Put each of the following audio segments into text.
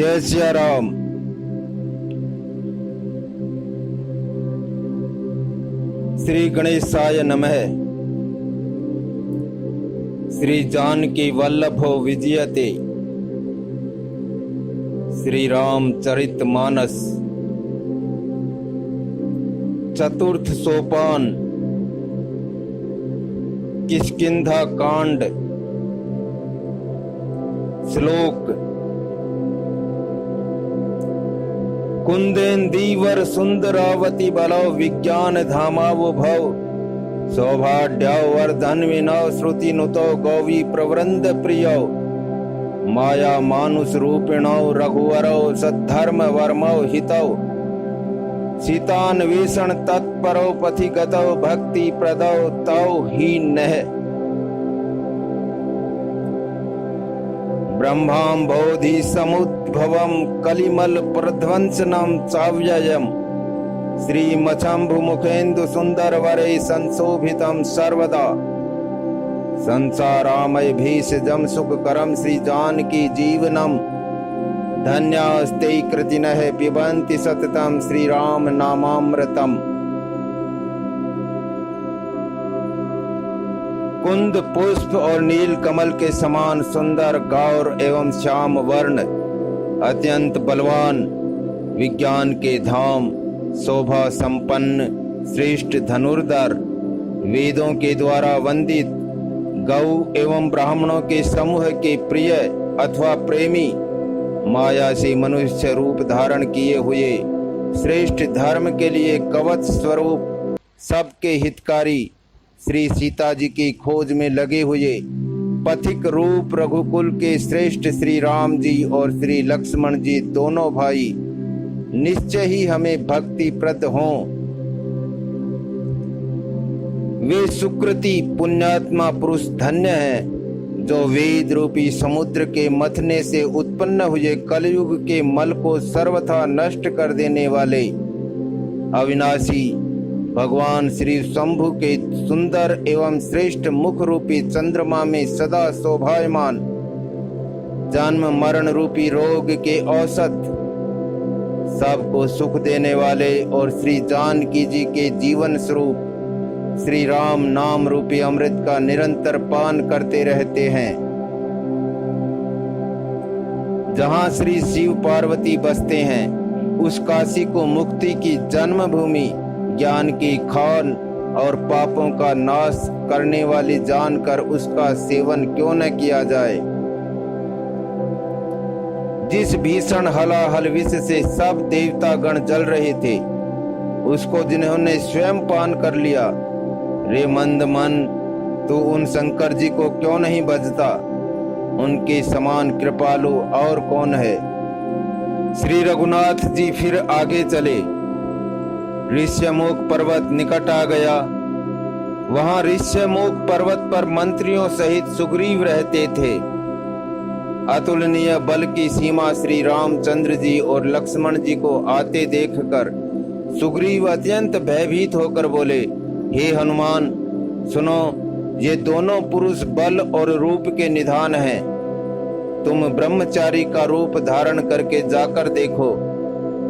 जय सिया राम। श्री गणेशाय नमः। श्री जानकी वल्लभो विजयते। श्री रामचरित मानस चतुर्थ सोपान किष्किंधा कांड श्लोक। कुंदेन्दीवर सुंदरावती बलौ विज्ञान धामावो भव सौभाढ्यौ वर्धन्विनौ श्रुति नुतो गौवी प्रवृंद प्रियौ माया मानुष रूपिणौ रघुवरौ सद्धर्म वर्मौ हितौ सीतान्वेषण तत्परौ पथिगतौ भक्ति प्रदौ तौ ही नः ब्रह्माम्बोधि समुद्भवं कलिमल प्रध्वंसनं चाव्ययम् श्रीमच्छम्भु मुखेन्दु सुंदर वरे संशोभितं सर्वदा संसारामय भीषजं सुखकरं श्री जानकी जीवनम् धन्यास्ते कृतिनः पिबन्ति सततं श्री राम नामामृतम्। कुंद पुष्प और नील कमल के समान सुंदर गौर एवं श्याम वर्ण अत्यंत बलवान विज्ञान के धाम शोभा संपन्न श्रेष्ठ धनुर्धर वेदों के द्वारा वंदित गौ एवं ब्राह्मणों के समूह के प्रिय अथवा प्रेमी माया से मनुष्य रूप धारण किए हुए श्रेष्ठ धर्म के लिए कवच स्वरूप सबके हितकारी श्री सीता जी की खोज में लगे हुए पथिक रूप रघुकुल के श्रेष्ठ श्री राम जी और श्री लक्ष्मण जी दोनों भाई निश्चय ही हमें भक्ति प्रद हों। वे सुकृति पुण्यात्मा पुरुष धन्य हैं जो वेद रूपी समुद्र के मथने से उत्पन्न हुए कलयुग के मल को सर्वथा नष्ट कर देने वाले अविनाशी भगवान श्री शंभु के सुंदर एवं श्रेष्ठ मुख रूपी चंद्रमा में सदा शोभायमान जन्म मरण रूपी रोग के औसत सबको सुख देने वाले और श्री जानकी जी के जीवन स्वरूप श्री राम नाम रूपी अमृत का निरंतर पान करते रहते हैं। जहाँ श्री शिव पार्वती बसते हैं उस काशी को मुक्ति की जन्मभूमि ज्ञान की खान और पापों का नाश करने वाली जानकर उसका सेवन क्यों न किया जाए। जिस भीषण हलाहल विष से सब देवता गण जल रहे थे उसको जिन्होंने स्वयं पान कर लिया, रे मंद मन तू उन शंकर जी को क्यों नहीं भजता। उनके समान कृपालु और कौन है। श्री रघुनाथ जी फिर आगे चले। ऋष्यमुख पर्वत निकट आ गया। वहां ऋष्यमुख पर्वत पर मंत्रियों सहित सुग्रीव रहते थे। अतुलनीय बल की सीमा श्री रामचंद्र जी और लक्ष्मण जी को आते देखकर सुग्रीव अत्यंत भयभीत होकर बोले, हे हनुमान सुनो, ये दोनों पुरुष बल और रूप के निधान हैं। तुम ब्रह्मचारी का रूप धारण करके जाकर देखो।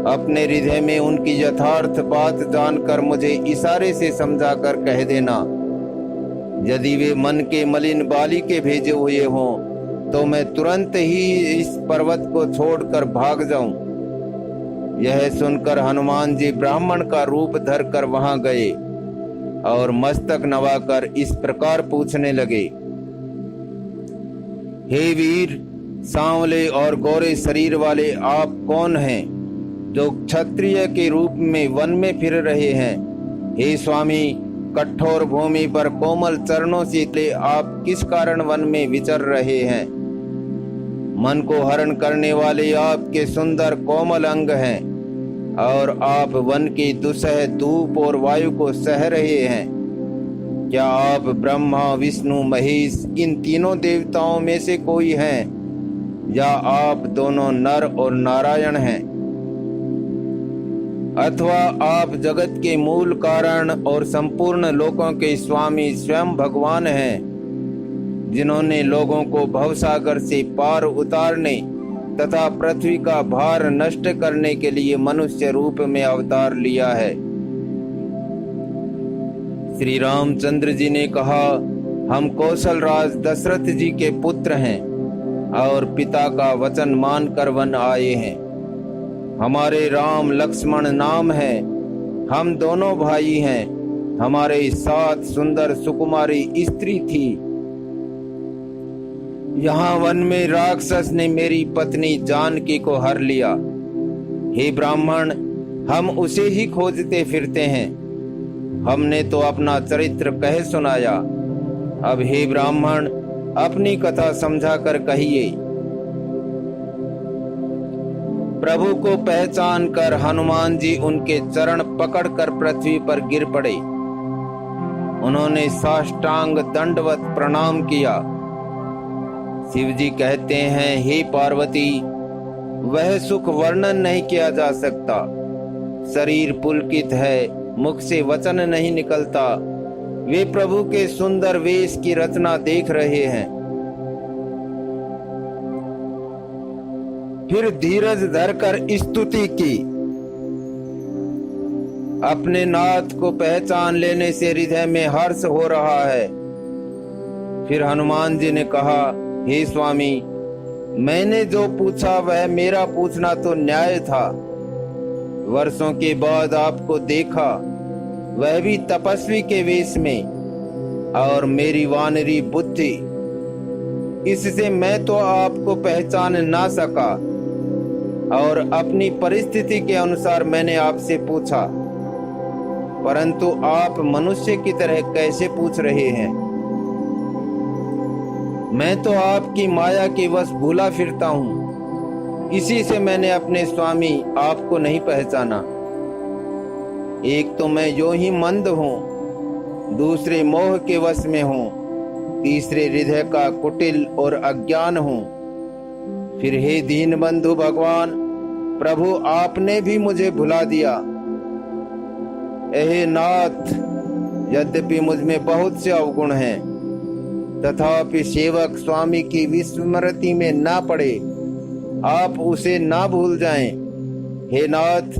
अपने हृदय में उनकी यथार्थ बात जानकर मुझे इशारे से समझाकर कह देना। यदि वे मन के मलिन बाली के भेजे हुए हों तो मैं तुरंत ही इस पर्वत को छोड़कर भाग जाऊं। यह सुनकर हनुमान जी ब्राह्मण का रूप धरकर वहां गए और मस्तक नवाकर इस प्रकार पूछने लगे, हे वीर, सांवले और गोरे शरीर वाले आप कौन हैं जो क्षत्रिय के रूप में वन में फिर रहे हैं। हे स्वामी, कठोर भूमि पर कोमल चरणों से आप किस कारण वन में विचर रहे हैं। मन को हरण करने वाले आपके सुंदर कोमल अंग हैं और आप वन की दुसह धूप और वायु को सह रहे हैं। क्या आप ब्रह्मा विष्णु महेश इन तीनों देवताओं में से कोई हैं या आप दोनों नर और नारायण हैं, अथवा आप जगत के मूल कारण और संपूर्ण लोकों के स्वामी स्वयं भगवान हैं, जिन्होंने लोगों को भवसागर से पार उतारने तथा पृथ्वी का भार नष्ट करने के लिए मनुष्य रूप में अवतार लिया है। श्री रामचंद्र जी ने कहा, हम कौशल राज दशरथ जी के पुत्र हैं और पिता का वचन मानकर वन आए हैं। हमारे राम लक्ष्मण नाम है, हम दोनों भाई हैं। हमारे साथ सुंदर सुकुमारी स्त्री थी। यहाँ वन में राक्षस ने मेरी पत्नी जानकी को हर लिया। हे ब्राह्मण, हम उसे ही खोजते फिरते हैं। हमने तो अपना चरित्र कह सुनाया। अब हे ब्राह्मण, अपनी कथा समझा कर कहिए। प्रभु को पहचान कर हनुमान जी उनके चरण पकड़कर पृथ्वी पर गिर पड़े। उन्होंने साष्टांग दंडवत प्रणाम किया। शिव जी कहते हैं, हे पार्वती, वह सुख वर्णन नहीं किया जा सकता। शरीर पुलकित है, मुख से वचन नहीं निकलता। वे प्रभु के सुंदर वेश की रचना देख रहे हैं। फिर धीरज धरकर स्तुति की। अपने नाथ को पहचान लेने से हृदय में हर्ष हो रहा है। फिर हनुमान जी ने कहा, हे स्वामी, मैंने जो पूछा वह मेरा पूछना तो न्याय था। वर्षों के बाद आपको देखा, वह भी तपस्वी के वेश में, और मेरी वानरी बुद्धि, इससे मैं तो आपको पहचान ना सका। और अपनी परिस्थिति के अनुसार मैंने आपसे पूछा, परंतु आप मनुष्य की तरह कैसे पूछ रहे हैं? मैं तो आपकी माया के वश भूला फिरता हूँ। इसी से मैंने अपने स्वामी आपको नहीं पहचाना। एक तो मैं यूं ही मंद हूँ, दूसरे मोह के वश में हूँ, तीसरे हृदय का कुटिल और अज्ञान हूँ। फिर हे दीन बंधु भगवान, प्रभु आपने भी मुझे भुला दिया। हे नाथ, यद्यपि मुझ में बहुत से अवगुण हैं, तथापि सेवक स्वामी की विस्मृति में ना पड़े, आप उसे ना भूल जाएं। हे नाथ,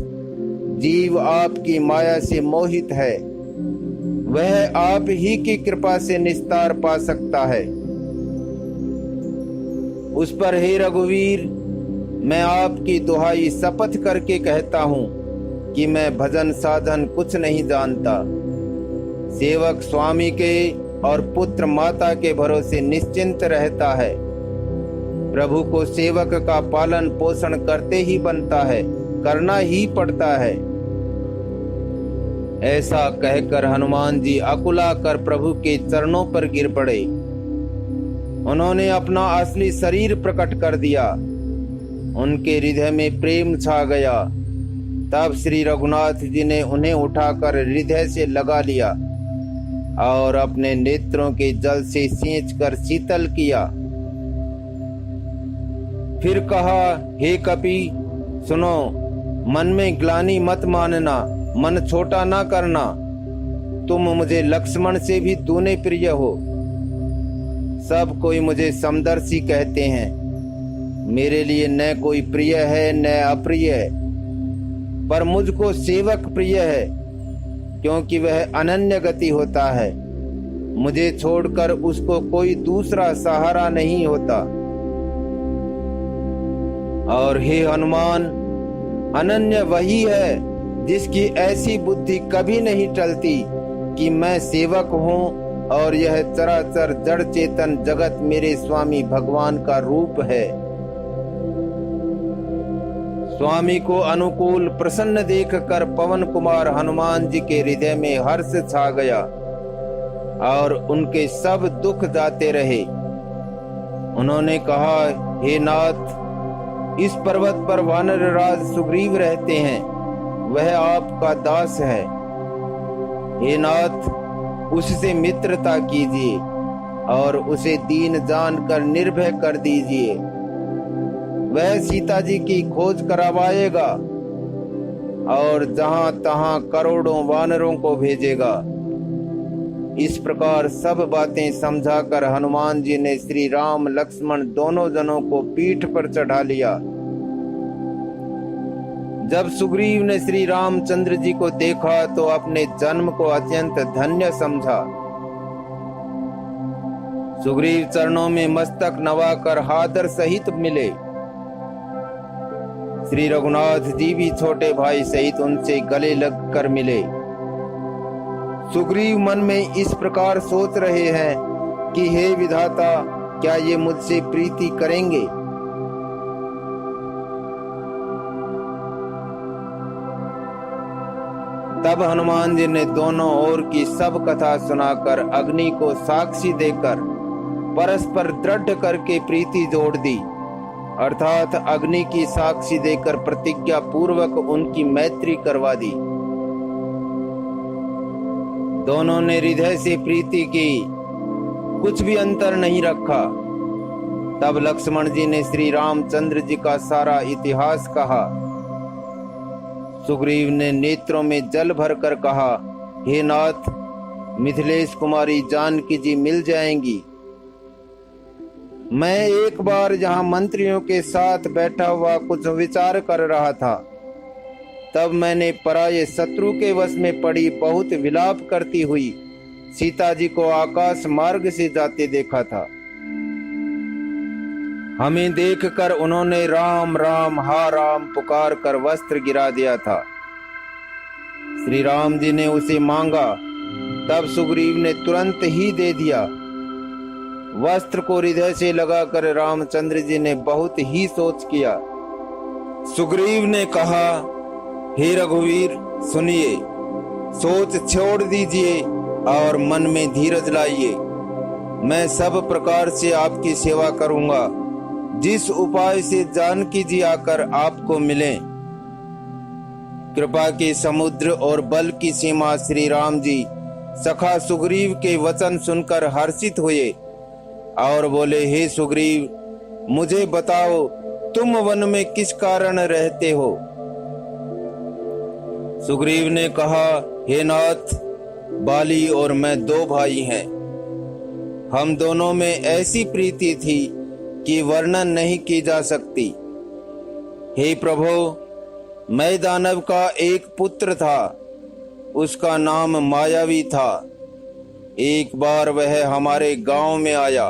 जीव आपकी माया से मोहित है, वह आप ही की कृपा से निस्तार पा सकता है। उस पर हे रघुवीर, मैं आपकी दुहाई शपथ करके कहता हूँ कि मैं भजन साधन कुछ नहीं जानता। सेवक स्वामी के और पुत्र माता के भरोसे निश्चिंत रहता है। प्रभु को सेवक का पालन पोषण करते ही बनता है, करना ही पड़ता है। ऐसा कहकर हनुमान जी अकुला कर प्रभु के चरणों पर गिर पड़े। उन्होंने अपना असली शरीर प्रकट कर दिया। उनके हृदय में प्रेम छा गया। तब श्री रघुनाथ जी ने उन्हें उठाकर हृदय से लगा लिया और अपने नेत्रों के जल से सींच कर शीतल किया। फिर कहा, हे कपि, सुनो, मन में ग्लानि मत मानना, मन छोटा ना करना। तुम मुझे लक्ष्मण से भी दूने प्रिय हो। सब कोई मुझे समदर्शी कहते हैं। मेरे लिए न कोई प्रिय है न अप्रिय है, पर मुझको सेवक प्रिय है, क्योंकि वह अनन्य गति होता है। मुझे छोड़कर उसको कोई दूसरा सहारा नहीं होता। और हे हनुमान, अनन्य वही है जिसकी ऐसी बुद्धि कभी नहीं टलती कि मैं सेवक हूँ और यह चराचर जड़ चेतन जगत मेरे स्वामी भगवान का रूप है। स्वामी को अनुकूल प्रसन्न देखकर पवन कुमार हनुमान जी के हृदय में हर्ष छा गया और उनके सब दुख जाते रहे। उन्होंने कहा, हे नाथ, इस पर्वत पर वानर राज सुग्रीव रहते हैं, वह आपका दास है। हे नाथ, उससे मित्रता कीजिए और उसे दीन जानकर निर्भय कर दीजिए। वह सीता जी की खोज करवाएगा और जहां तहां करोड़ों वानरों को भेजेगा। इस प्रकार सब बातें समझाकर हनुमान जी ने श्री राम लक्ष्मण दोनों जनों को पीठ पर चढ़ा लिया। जब सुग्रीव ने श्री रामचंद्र जी को देखा तो अपने जन्म को अत्यंत धन्य समझा। सुग्रीव चरणों में मस्तक नवाकर आदर सहित मिले। श्री रघुनाथ जी भी छोटे भाई सहित उनसे गले लगकर मिले। सुग्रीव मन में इस प्रकार सोच रहे हैं कि हे विधाता, क्या ये मुझसे प्रीति करेंगे? तब हनुमान जी ने दोनों ओर की सब कथा सुनाकर अग्नि को साक्षी देकर परस्पर दृढ़ करके प्रीति जोड़ दी, अर्थात अग्नि की साक्षी देकर प्रतिज्ञा पूर्वक उनकी मैत्री करवा दी। दोनों ने हृदय से प्रीति की, कुछ भी अंतर नहीं रखा। तब लक्ष्मण जी ने श्री रामचंद्र जी का सारा इतिहास कहा। सुग्रीव ने नेत्रों में जल भरकर कहा, हे नाथ, मिथिलेश कुमारी जानकी जी मिल जाएंगी। मैं एक बार जहां मंत्रियों के साथ बैठा हुआ कुछ विचार कर रहा था, तब मैंने पराये शत्रु के वश में पड़ी बहुत विलाप करती हुई सीता जी को आकाश मार्ग से जाते देखा था। हमें देखकर उन्होंने राम राम हा राम पुकार कर वस्त्र गिरा दिया था। श्री राम जी ने उसे मांगा, तब सुग्रीव ने तुरंत ही दे दिया। वस्त्र को हृदय से लगाकर रामचंद्र जी ने बहुत ही सोच किया। सुग्रीव ने कहा, हे रघुवीर सुनिए, सोच छोड़ दीजिए और मन में धीरज लाइए। मैं सब प्रकार से आपकी सेवा करूंगा, जिस उपाय से जानकी जी आकर आपको मिले। कृपा के समुद्र और बल की सीमा श्री राम जी सखा सुग्रीव के वचन सुनकर हर्षित हुए और बोले, हे सुग्रीव, मुझे बताओ तुम वन में किस कारण रहते हो? सुग्रीव ने कहा, हे नाथ, बाली और मैं दो भाई हैं। हम दोनों में ऐसी प्रीति थी कि वर्णन नहीं की जा सकती। हे प्रभु, मैं दानव का एक पुत्र था, उसका नाम मायावी था। एक बार वह हमारे गांव में आया।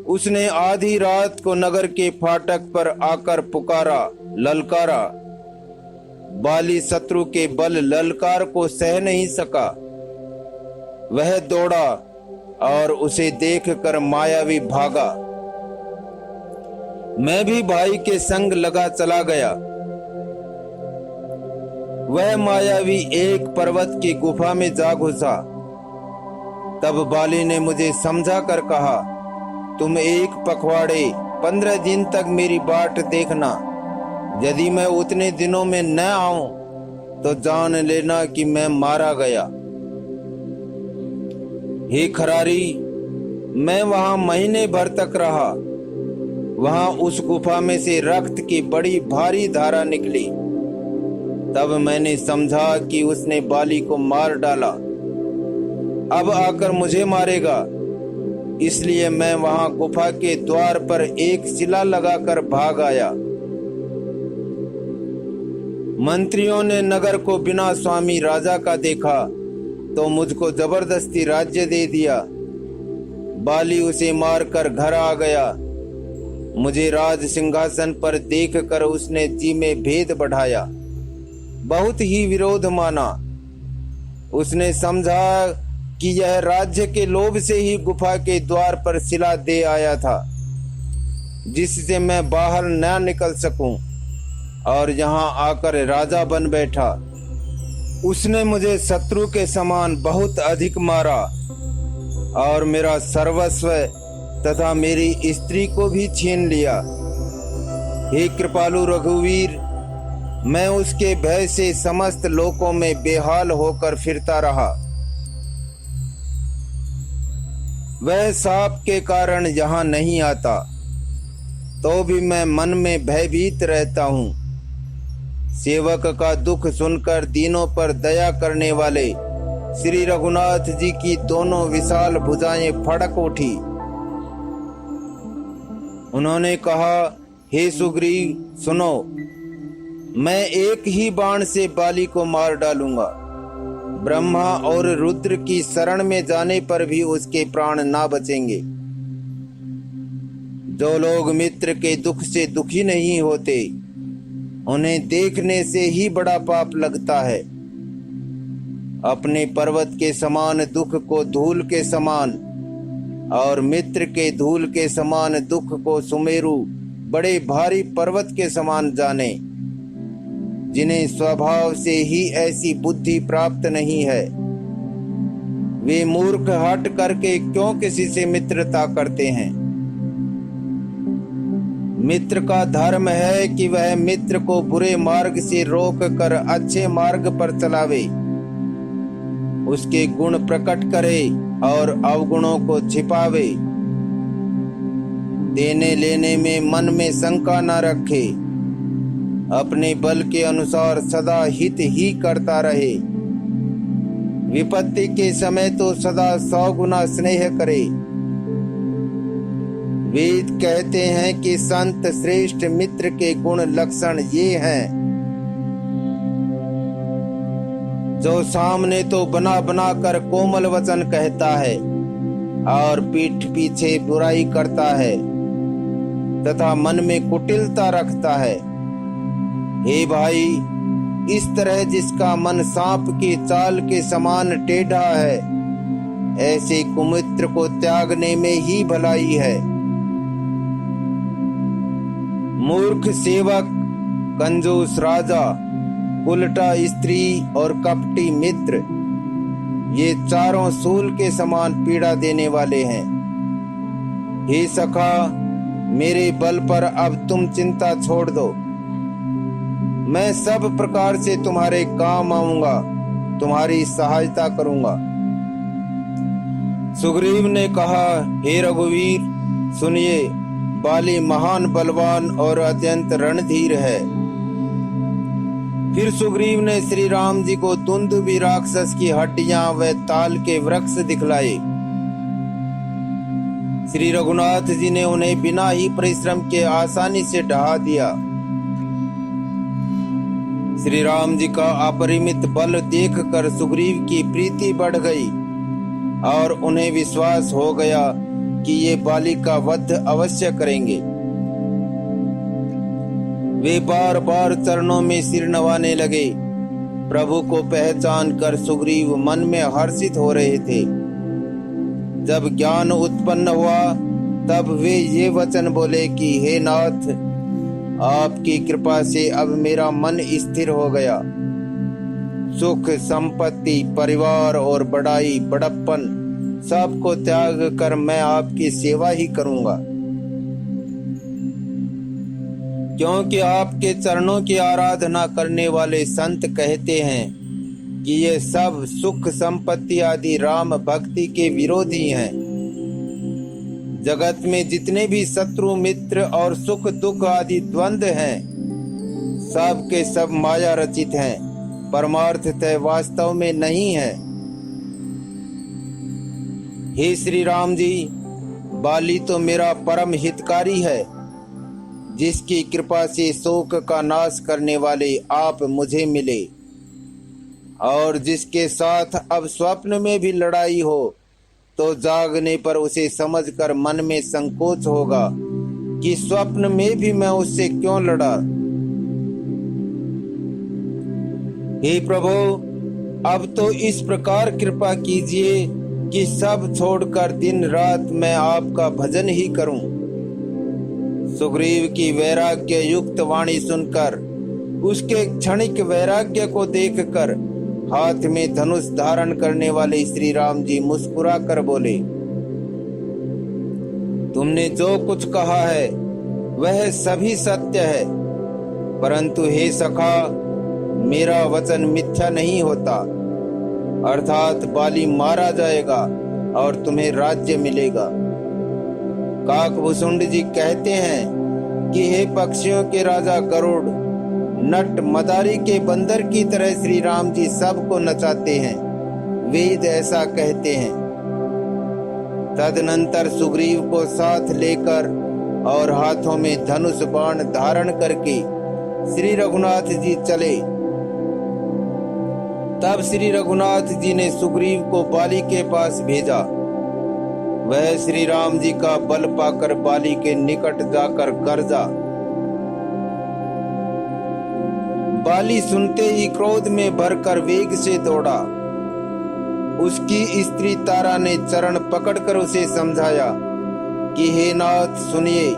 उसने आधी रात को नगर के फाटक पर आकर पुकारा, ललकारा। बाली शत्रु के बल ललकार को सह नहीं सका। वह दौड़ा और उसे देखकर मायावी भागा। मैं भी भाई के संग लगा चला गया। वह मायावी एक पर्वत की गुफा में जा घुसा। तब बाली ने मुझे समझा कर कहा, तुम एक पखवाड़े 15 दिन तक मेरी बाट देखना। यदि मैं उतने दिनों में न आऊं तो जान लेना कि मैं मारा गया। हे खरारी, मैं वहां महीने भर तक रहा। वहां उस गुफा में से रक्त की बड़ी भारी धारा निकली। तब मैंने समझा कि उसने बाली को मार डाला, अब आकर मुझे मारेगा। इसलिए मैं वहां गुफा के द्वार पर एक शिला लगाकर भाग आया। मंत्रियों ने नगर को बिना स्वामी राजा का देखा तो मुझको जबरदस्ती राज्य दे दिया। बाली उसे मारकर घर आ गया। मुझे राज सिंहासन पर देखकर उसने जी में भेद बढ़ाया, बहुत ही विरोध माना। उसने समझा कि यह राज्य के लोभ से ही गुफा के द्वार पर शिला दे आया था, जिससे मैं बाहर न निकल सकूं, और यहाँ आकर राजा बन बैठा। उसने मुझे शत्रु के समान बहुत अधिक मारा और मेरा सर्वस्व तथा मेरी स्त्री को भी छीन लिया। हे कृपालु रघुवीर, मैं उसके भय से समस्त लोकों में बेहाल होकर फिरता रहा। वह साप के कारण यहाँ नहीं आता, तो भी मैं मन में भयभीत रहता हूँ। सेवक का दुख सुनकर दीनों पर दया करने वाले श्री रघुनाथ जी की दोनों विशाल भुजाएं फड़क उठी। उन्होंने कहा, हे सुग्रीव सुनो, मैं एक ही बाण से बाली को मार डालूंगा। ब्रह्मा और रुद्र की शरण में जाने पर भी उसके प्राण ना बचेंगे। जो लोग मित्र के दुख से दुखी नहीं होते, उन्हें देखने से ही बड़ा पाप लगता है। अपने पर्वत के समान दुख को धूल के समान और मित्र के धूल के समान दुख को सुमेरु बड़े भारी पर्वत के समान जाने। जिन्हें स्वभाव से ही ऐसी बुद्धि प्राप्त नहीं है, वे मूर्ख हट करके क्यों किसी से मित्रता करते हैं। मित्र का धर्म है कि वह मित्र को बुरे मार्ग से रोक कर अच्छे मार्ग पर चलावे, उसके गुण प्रकट करे और अवगुणों को छिपावे। देने लेने में मन में शंका न रखे, अपने बल के अनुसार सदा हित ही करता रहे। विपत्ति के समय तो सदा 100 गुना स्नेह करे। वेद कहते हैं कि संत श्रेष्ठ मित्र के गुण लक्षण ये हैं। जो सामने तो बना बना कर कोमल वचन कहता है और पीठ पीछे बुराई करता है तथा मन में कुटिलता रखता है। हे भाई, इस तरह जिसका मन सांप की चाल के समान टेढ़ा है, ऐसे कुमित्र को त्यागने में ही भलाई है। मूर्ख सेवक, कंजूस राजा, उल्टा स्त्री और कपटी मित्र, ये चारों सूल के समान पीड़ा देने वाले हैं। हे सखा, मेरे बल पर अब तुम चिंता छोड़ दो। मैं सब प्रकार से तुम्हारे काम आऊंगा, तुम्हारी सहायता करूंगा। सुग्रीव ने कहा, हे रघुवीर सुनिए, बाली महान बलवान और अत्यंत रणधीर है। फिर सुग्रीव ने श्री राम जी को दुंदुभी राक्षस की हड्डियां व ताल के वृक्ष दिखलाए। श्री रघुनाथ जी ने उन्हें बिना ही परिश्रम के आसानी से ढहा दिया। श्री राम जी का अपरिमित बल देखकर सुग्रीव की प्रीति बढ़ गई और उन्हें विश्वास हो गया कि ये बाली का वध अवश्य करेंगे। वे बार बार चरणों में सिर नवाने लगे। प्रभु को पहचान कर सुग्रीव मन में हर्षित हो रहे थे। जब ज्ञान उत्पन्न हुआ तब वे ये वचन बोले कि हे नाथ, आपकी कृपा से अब मेरा मन स्थिर हो गया। सुख, संपत्ति, परिवार और बड़ाई बड़प्पन सबको त्याग कर मैं आपकी सेवा ही करूंगा, क्योंकि आपके चरणों की आराधना करने वाले संत कहते हैं कि ये सब सुख संपत्ति आदि राम भक्ति के विरोधी हैं। जगत में जितने भी शत्रु मित्र और सुख दुख आदि द्वंद्व हैं, सब के सब माया रचित हैं, परमार्थतः वास्तव में नहीं है। हे श्री राम जी, बाली तो मेरा परम हितकारी है, जिसकी कृपा से शोक का नाश करने वाले आप मुझे मिले और जिसके साथ अब स्वप्न में भी लड़ाई हो तो जागने पर उसे समझकर मन में संकोच होगा कि स्वप्न में भी मैं उससे क्यों लड़ा। हे प्रभु, अब तो इस प्रकार कृपा कीजिए कि सब छोड़कर दिन रात मैं आपका भजन ही करूं। सुग्रीव की वैराग्य युक्त वाणी सुनकर, उसके क्षणिक वैराग्य को देखकर हाथ में धनुष धारण करने वाले श्री राम जी मुस्कुरा कर बोले, तुमने जो कुछ कहा है वह सभी सत्य है, परंतु हे सखा, मेरा वचन मिथ्या नहीं होता। अर्थात बाली मारा जाएगा और तुम्हें राज्य मिलेगा। काकभूषुंड जी कहते हैं कि हे पक्षियों के राजा गरुड़, नट मदारी के बंदर की तरह श्री राम जी सबको नचाते हैं वेद ऐसा कहते हैं। तदनंतर सुग्रीव को साथ लेकर और हाथों में धनुष बाण धारण करके श्री रघुनाथ जी चले। तब श्री रघुनाथ जी ने सुग्रीव को बाली के पास भेजा। वह श्री राम जी का बल पाकर बाली के निकट जाकर गरजा। बाली सुनते ही क्रोध में भरकर वेग से दौड़ा। उसकी स्त्री तारा ने चरण पकड़कर उसे समझाया कि हे नाथ सुनिए,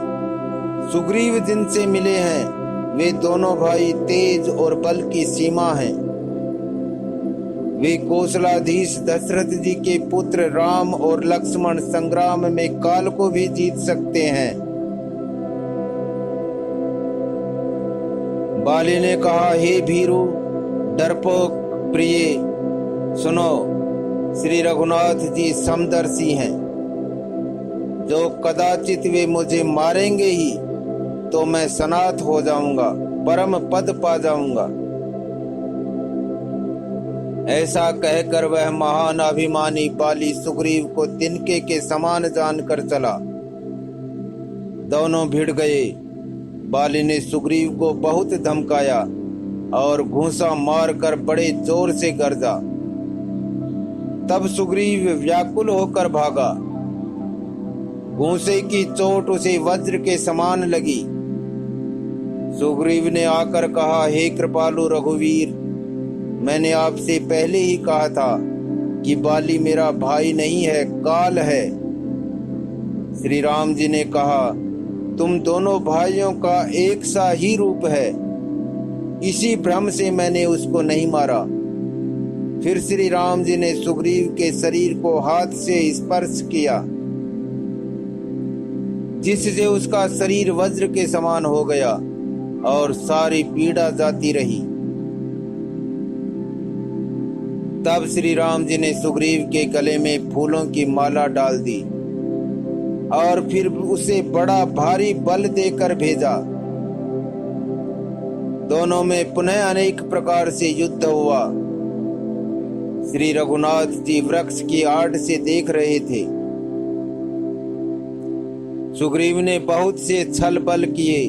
सुग्रीव जिनसे मिले हैं वे दोनों भाई तेज और बल की सीमा हैं। वे कौशलाधीश दशरथ जी के पुत्र राम और लक्ष्मण संग्राम में काल को भी जीत सकते हैं। बाली ने कहा, हे भीरू डरपोक प्रिय, सुनो, श्री रघुनाथ जी समदर्शी हैं। जो कदाचित वे मुझे मारेंगे ही तो मैं सनाथ हो जाऊंगा, परम पद पा जाऊंगा। ऐसा कहकर वह महान अभिमानी बाली सुग्रीव को तिनके के समान जानकर चला। दोनों भिड़ गए। बाली ने सुग्रीव को बहुत धमकाया और घूंसा मारकर बड़े जोर से गरजा। तब सुग्रीव व्याकुल होकर भागा। घूंसे की चोट उसे वज्र के समान लगी। सुग्रीव ने आकर कहा, हे कृपालु रघुवीर, मैंने आपसे पहले ही कहा था कि बाली मेरा भाई नहीं है, काल है। श्री राम जी ने कहा, तुम दोनों भाइयों का एक सा ही रूप है, इसी भ्रम से मैंने उसको नहीं मारा। फिर श्री राम जी ने सुग्रीव के शरीर को हाथ से स्पर्श किया, जिससे उसका शरीर वज्र के समान हो गया और सारी पीड़ा जाती रही। तब श्री राम जी ने सुग्रीव के गले में फूलों की माला डाल दी और फिर उसे बड़ा भारी बल देकर भेजा। दोनों में पुनः अनेक प्रकार से युद्ध हुआ। श्री रघुनाथ जी वृक्ष की आड़ से देख रहे थे। सुग्रीव ने बहुत से छल बल किए,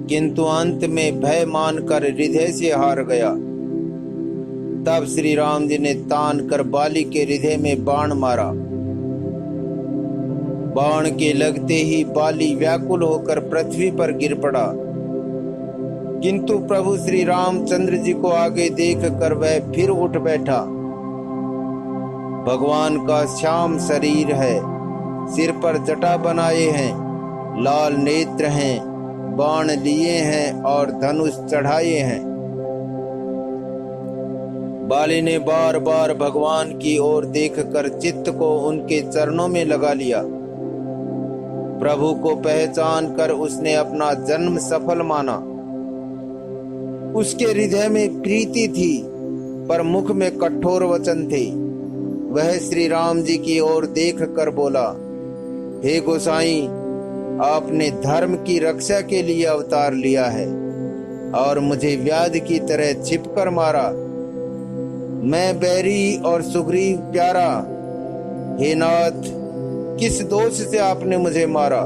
किंतु अंत में भय मानकर हृदय से हार गया। तब श्री राम जी ने तान कर बाली के हृदय में बाण मारा। बाण के लगते ही बाली व्याकुल होकर पृथ्वी पर गिर पड़ा, किंतु प्रभु श्री रामचंद्र जी को आगे देखकर वह फिर उठ बैठा। भगवान का श्याम शरीर है, सिर पर जटा बनाए हैं, लाल नेत्र हैं, बाण लिए हैं और धनुष चढ़ाए हैं। बाली ने बार बार भगवान की ओर देखकर चित्त को उनके चरणों में लगा लिया। प्रभु को पहचान कर उसने अपना जन्म सफल माना। उसके हृदय में प्रीति थी, पर मुख में कठोर वचन थे। वह श्री राम जी की ओर देख कर बोला, हे गोसाई, आपने धर्म की रक्षा के लिए अवतार लिया है और मुझे व्याध की तरह छिपकर मारा। मैं बैरी और सुग्रीव प्यारा, हे नाथ, किस दोष से आपने मुझे मारा?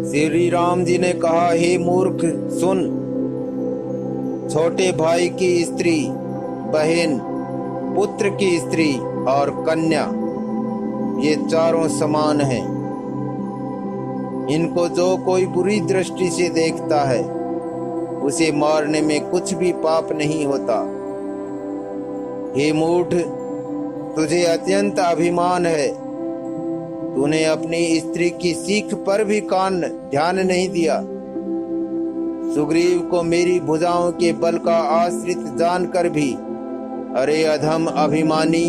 श्री राम जी ने कहा, हे मूर्ख सुन, छोटे भाई की स्त्री, बहन, पुत्र की स्त्री और कन्या, ये चारों समान हैं। इनको जो कोई बुरी दृष्टि से देखता है उसे मारने में कुछ भी पाप नहीं होता। हे मूढ़, तुझे अत्यंत अभिमान है। तूने अपनी स्त्री की सीख पर भी ध्यान नहीं दिया। सुग्रीव को मेरी भुजाओं के बल का आश्रित जानकर भी, अरे अधम अभिमानी,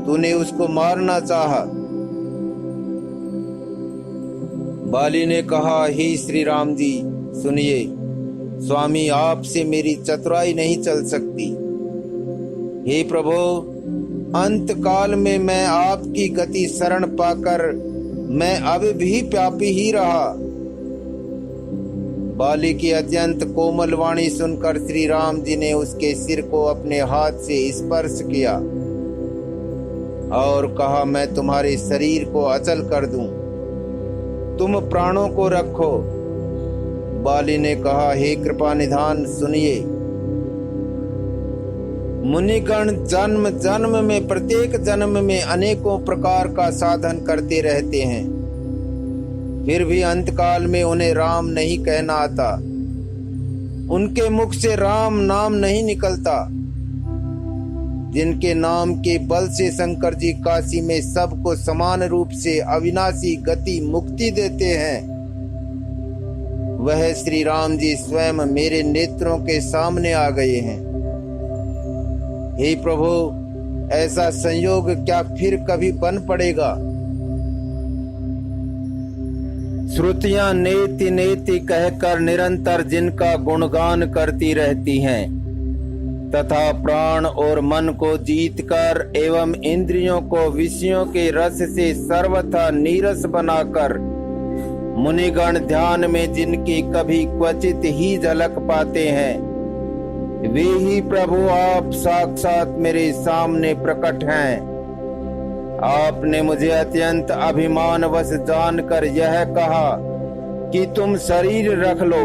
तूने उसको मारना चाहा। बाली ने कहा, हे श्री राम जी सुनिए, स्वामी आपसे मेरी चतुराई नहीं चल सकती। हे प्रभु, अंत काल में मैं आपकी गति शरण पाकर मैं अब भी पापी ही रहा। बाली की अत्यंत कोमल वाणी सुनकर श्री राम जी ने उसके सिर को अपने हाथ से स्पर्श किया और कहा, मैं तुम्हारे शरीर को अचल कर दूं, तुम प्राणों को रखो। बाली ने कहा, हे कृपा निधान सुनिए, मुनिगण जन्म जन्म में, प्रत्येक जन्म में अनेकों प्रकार का साधन करते रहते हैं, फिर भी अंतकाल में उन्हें राम नहीं कहना आता, उनके मुख से राम नाम नहीं निकलता। जिनके नाम के बल से शंकर जी काशी में सबको समान रूप से अविनाशी गति मुक्ति देते हैं, वह श्री राम जी स्वयं मेरे नेत्रों के सामने आ गए हैं। हे प्रभु, ऐसा संयोग क्या फिर कभी बन पड़ेगा? श्रुतियां नेति नेति कहकर निरंतर जिनका गुणगान करती रहती हैं तथा प्राण और मन को जीतकर एवं इंद्रियों को विषयों के रस से सर्वथा नीरस बनाकर मुनिगण ध्यान में जिनकी कभी क्वचित ही झलक पाते हैं, वे ही प्रभु आप साक्षात मेरे सामने प्रकट हैं। आपने मुझे अत्यंत अभिमानवश जानकर यह कहा कि तुम शरीर रख लो,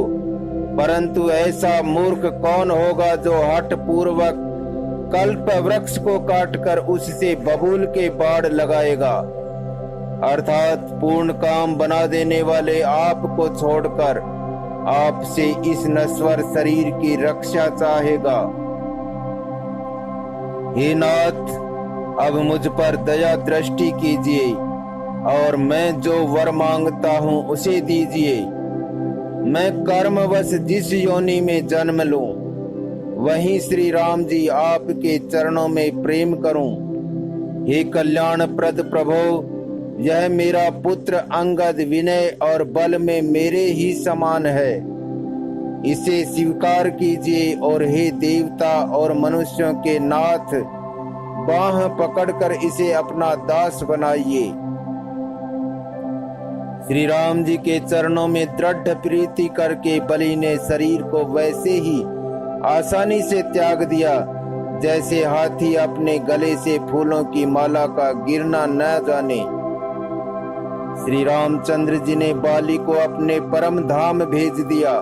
परंतु ऐसा मूर्ख कौन होगा जो हठ पूर्वक कल्प वृक्ष को काटकर उससे बबूल के बाढ़ लगाएगा, अर्थात पूर्ण काम बना देने वाले आप को छोड़कर आपसे इस नश्वर शरीर की रक्षा चाहेगा। हे नाथ, अब मुझ पर दया दृष्टि कीजिए और मैं जो वर मांगता हूँ उसे दीजिए। मैं कर्मवश जिस योनि में जन्म लूं, वहीं श्री राम जी आपके चरणों में प्रेम करूं। हे कल्याण प्रद प्रभो, यह मेरा पुत्र अंगद विनय और बल में मेरे ही समान है, इसे स्वीकार कीजिए और हे देवता और मनुष्यों के नाथ, बाह पकड़कर इसे अपना दास बनाइए। श्री राम जी के चरणों में दृढ़ प्रीति करके बलि ने शरीर को वैसे ही आसानी से त्याग दिया जैसे हाथी अपने गले से फूलों की माला का गिरना न जाने। श्री रामचंद्र जी ने बाली को अपने परम धाम भेज दिया।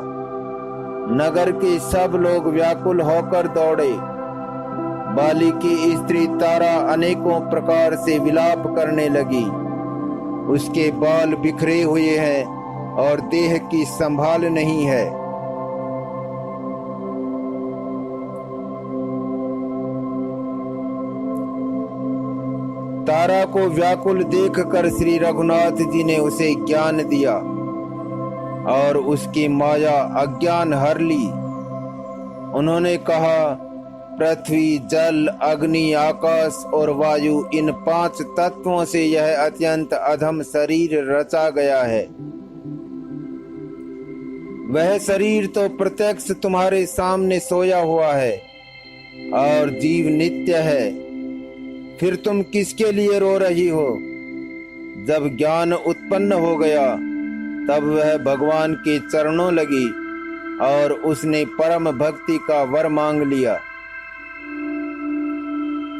नगर के सब लोग व्याकुल होकर दौड़े। बाली की स्त्री तारा अनेकों प्रकार से विलाप करने लगी। उसके बाल बिखरे हुए हैं और देह की संभाल नहीं है। तारा को व्याकुल देखकर श्री रघुनाथ जी ने उसे ज्ञान दिया और उसकी माया अज्ञान हर ली। उन्होंने कहा, पृथ्वी, जल, अग्नि, आकाश और वायु, इन 5 तत्वों से यह अत्यंत अधम शरीर रचा गया है। वह शरीर तो प्रत्यक्ष तुम्हारे सामने सोया हुआ है और जीव नित्य है। फिर तुम किसके लिए रो रही हो? जब ज्ञान उत्पन्न हो गया तब वह भगवान के चरणों लगी और उसने परम भक्ति का वर मांग लिया।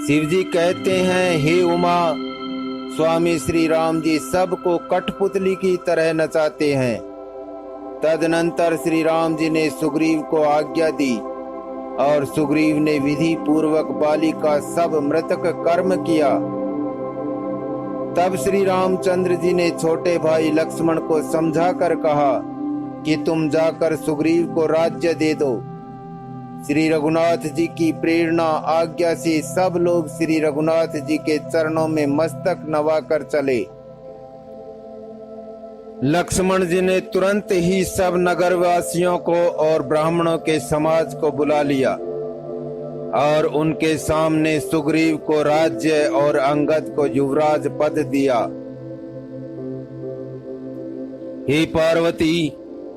शिव जी कहते हैं, हे उमा, स्वामी श्री राम जी सबको कठपुतली की तरह नचाते हैं। तदनंतर श्री राम जी ने सुग्रीव को आज्ञा दी और सुग्रीव ने विधि पूर्वक बाली का सब मृतक कर्म किया। तब श्री रामचंद्र जी ने छोटे भाई लक्ष्मण को समझाकर कहा कि तुम जाकर सुग्रीव को राज्य दे दो। श्री रघुनाथ जी की प्रेरणा आज्ञा से सब लोग श्री रघुनाथ जी के चरणों में मस्तक नवाकर चले। लक्ष्मण जी ने तुरंत ही सब नगरवासियों को और ब्राह्मणों के समाज को बुला लिया और उनके सामने सुग्रीव को राज्य और अंगद को युवराज पद दिया। हे पार्वती,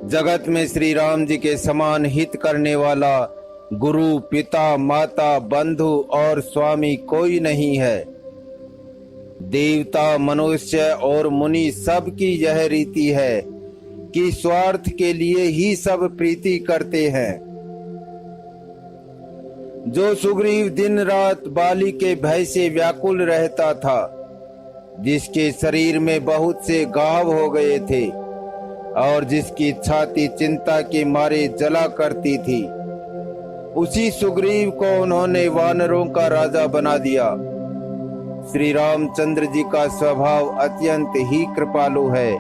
जगत में श्री राम जी के समान हित करने वाला गुरु, पिता, माता, बंधु और स्वामी कोई नहीं है। देवता, मनुष्य और मुनि सब की यह रीति है कि स्वार्थ के लिए ही सब प्रीति करते हैं। जो सुग्रीव दिन रात बाली के भय से व्याकुल रहता था, जिसके शरीर में बहुत से घाव हो गए थे और जिसकी छाती चिंता के मारे जला करती थी, उसी सुग्रीव को उन्होंने वानरों का राजा बना दिया। श्री रामचंद्र जी का स्वभाव अत्यंत ही कृपालु है।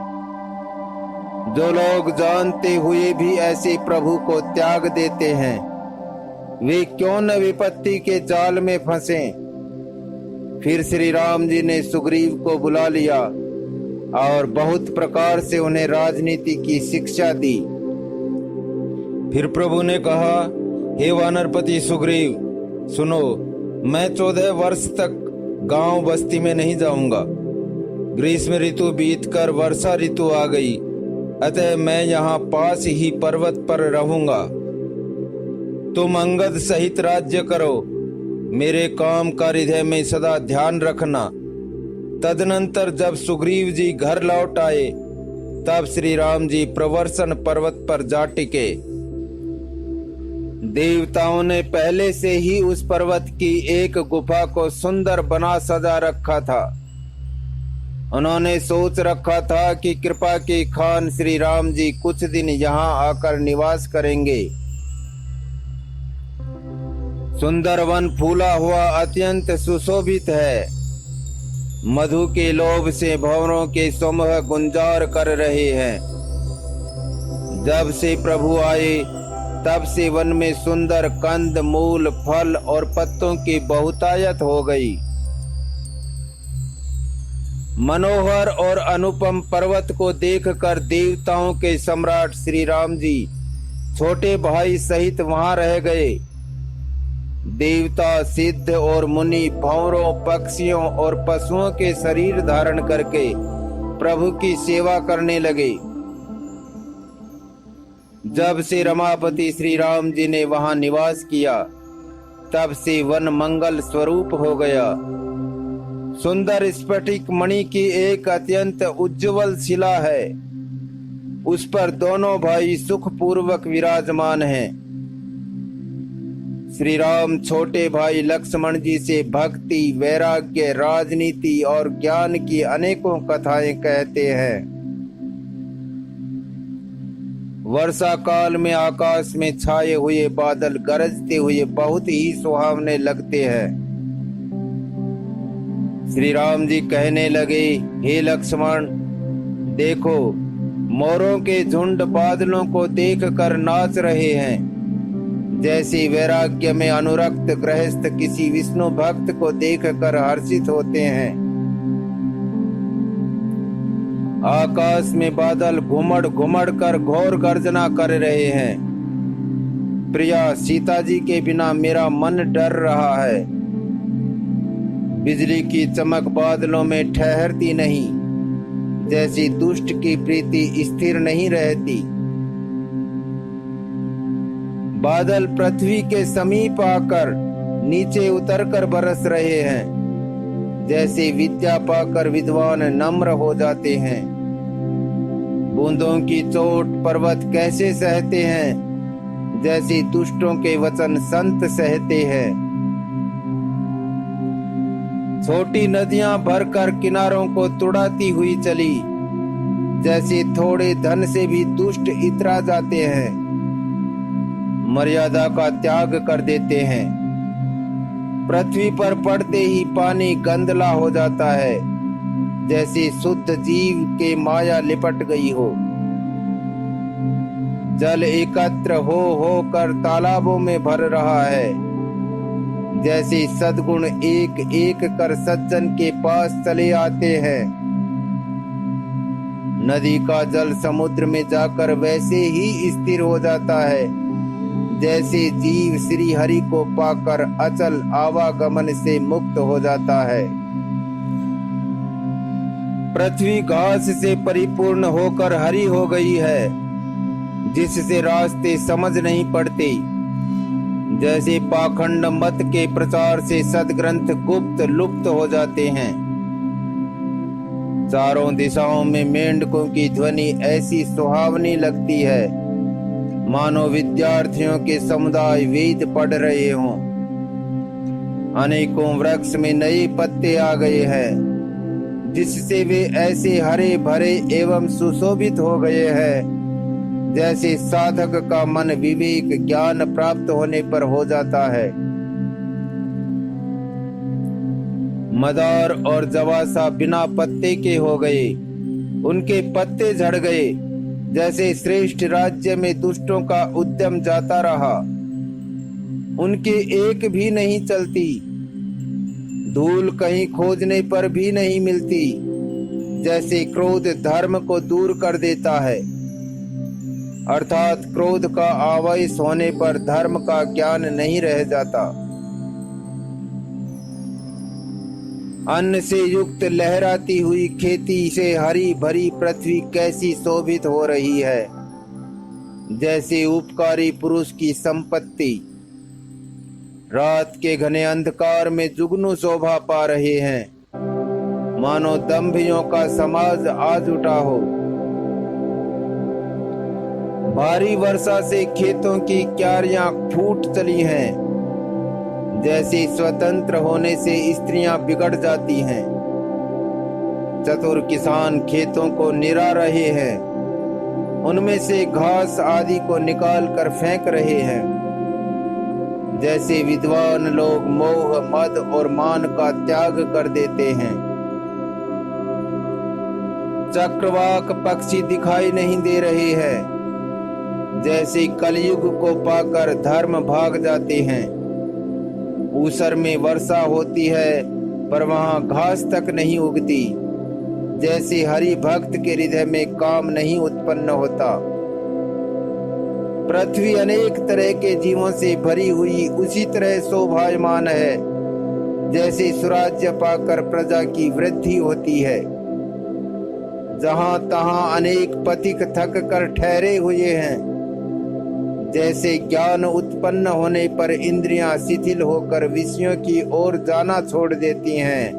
जो लोग जानते हुए भी ऐसे प्रभु को त्याग देते हैं, वे क्यों न विपत्ति के जाल में फंसे। फिर श्री राम जी ने सुग्रीव को बुला लिया और बहुत प्रकार से उन्हें राजनीति की शिक्षा दी। फिर प्रभु ने कहा, हे वानरपति सुग्रीव, सुनो, मैं 14 वर्ष तक गांव बस्ती में नहीं जाऊंगा। ग्रीष्म ऋतु बीतकर वर्षा ऋतु आ गई, अतः मैं यहाँ पास ही पर्वत पर रहूंगा। तुम अंगद सहित राज्य करो, मेरे काम का हृदय में सदा ध्यान रखना। तदनंतर जब सुग्रीव जी घर लौट आए, तब श्री राम जी प्रवर्षण पर्वत पर जा टिके। देवताओं ने पहले से ही उस पर्वत की एक गुफा को सुंदर बना सजा रखा था। उन्होंने सोच रखा था कि कृपा के खान श्री राम जी कुछ दिन यहाँ आकर निवास करेंगे। सुंदर वन फूला हुआ अत्यंत सुशोभित है। मधु के लोभ से भंवरों के समूह गुंजार कर रहे हैं। जब से प्रभु आए, तब से वन में सुंदर कंद, मूल, फल और पत्तों की बहुतायत हो गई। मनोहर और अनुपम पर्वत को देखकर देवताओं के सम्राट श्री राम जी छोटे भाई सहित वहां रह गए। देवता, सिद्ध और मुनि भंवरों, पक्षियों और पशुओं के शरीर धारण करके प्रभु की सेवा करने लगे। जब से रमापति श्री राम जी ने वहां निवास किया, तब से वन मंगल स्वरूप हो गया। सुंदर स्फटिक मणि की एक अत्यंत उज्जवल शिला है। उस पर दोनों भाई सुखपूर्वक विराजमान हैं। श्री राम छोटे भाई लक्ष्मण जी से भक्ति, वैराग्य, राजनीति और ज्ञान की अनेकों कथाएं कहते हैं। वर्षा काल में आकाश में छाए हुए बादल गरजते हुए बहुत ही सुहावने लगते हैं। श्री राम जी कहने लगे, हे लक्ष्मण, देखो, मोरों के झुंड बादलों को देखकर नाच रहे हैं, जैसे वैराग्य में अनुरक्त गृहस्थ किसी विष्णु भक्त को देखकर हर्षित होते हैं। आकाश में बादल घुमड़ घुमड़ कर घोर गर्जना कर रहे हैं। प्रिया, सीता जी के बिना मेरा मन डर रहा है। बिजली की चमक बादलों में ठहरती नहीं, जैसी दुष्ट की प्रीति स्थिर नहीं रहती। बादल पृथ्वी के समीप आकर नीचे उतरकर बरस रहे हैं, जैसे विद्या पाकर विद्वान नम्र हो जाते हैं। बूंदों की चोट पर्वत कैसे सहते हैं, जैसे दुष्टों के वचन संत सहते हैं। छोटी नदियां भरकर किनारों को तुड़ाती हुई चली, जैसे थोड़े धन से भी दुष्ट इतरा जाते हैं, मर्यादा का त्याग कर देते हैं। पृथ्वी पर पड़ते ही पानी गंदला हो जाता है, जैसे शुद्ध जीव के माया लिपट गई हो। जल एकत्र हो कर तालाबों में भर रहा है, जैसे सद्गुण एक एक कर सज्जन के पास चले आते हैं। नदी का जल समुद्र में जाकर वैसे ही स्थिर हो जाता है, जैसे जीव श्री हरि को पाकर अचल आवागमन से मुक्त हो जाता है। पृथ्वी घास से परिपूर्ण होकर हरी हो गई है, जिससे रास्ते समझ नहीं पड़ते। जैसे पाखंड मत के प्रचार से सदग्रंथ गुप्त लुप्त हो जाते हैं। चारों दिशाओं में मेंढकों की ध्वनि ऐसी सुहावनी लगती है मानो विद्यार्थियों के समुदाय वेद पढ़ रहे हों। अनेकों वृक्ष में नए पत्ते आ गए हैं, जिससे वे ऐसे हरे भरे एवं सुशोभित हो गए हैं जैसे साधक का मन विवेक ज्ञान प्राप्त होने पर हो जाता है। मदार और जवासा बिना पत्ते के हो गए, उनके पत्ते झड़ गए। जैसे श्रेष्ठ राज्य में दुष्टों का उद्यम जाता रहा, उनके एक भी नहीं चलती, धूल कहीं खोजने पर भी नहीं मिलती। जैसे क्रोध धर्म को दूर कर देता है, अर्थात क्रोध का आवेश होने पर धर्म का ज्ञान नहीं रह जाता। अन्न से युक्त लहराती हुई खेती से हरी भरी पृथ्वी कैसी शोभित हो रही है, जैसे उपकारी पुरुष की संपत्ति रात के घने अंधकार में जुगनू शोभा पा रहे हैं, मानो दंभियों का समाज आज उठा हो। भारी वर्षा से खेतों की क्यारियां फूट चली हैं, जैसे स्वतंत्र होने से स्त्रियां बिगड़ जाती हैं। चतुर किसान खेतों को निरा रहे हैं, उनमें से घास आदि को निकाल कर फेंक रहे हैं। जैसे विद्वान लोग मोह मद और मान का त्याग कर देते हैं। चक्रवाक पक्षी दिखाई नहीं दे रहे हैं, जैसे कलयुग को पाकर धर्म भाग जाते हैं। ऊसर में वर्षा होती है पर वहां घास तक नहीं उगती, जैसे हरि भक्त के हृदय में काम नहीं उत्पन्न होता। पृथ्वी अनेक तरह के जीवों से भरी हुई उसी तरह शोभायमान है, जैसे स्वराज्य पाकर प्रजा की वृद्धि होती है। जहां तहां अनेक पथिक थक कर ठहरे हुए हैं, जैसे ज्ञान उत्पन्न होने पर इंद्रियां शिथिल होकर विषयों की ओर जाना छोड़ देती हैं।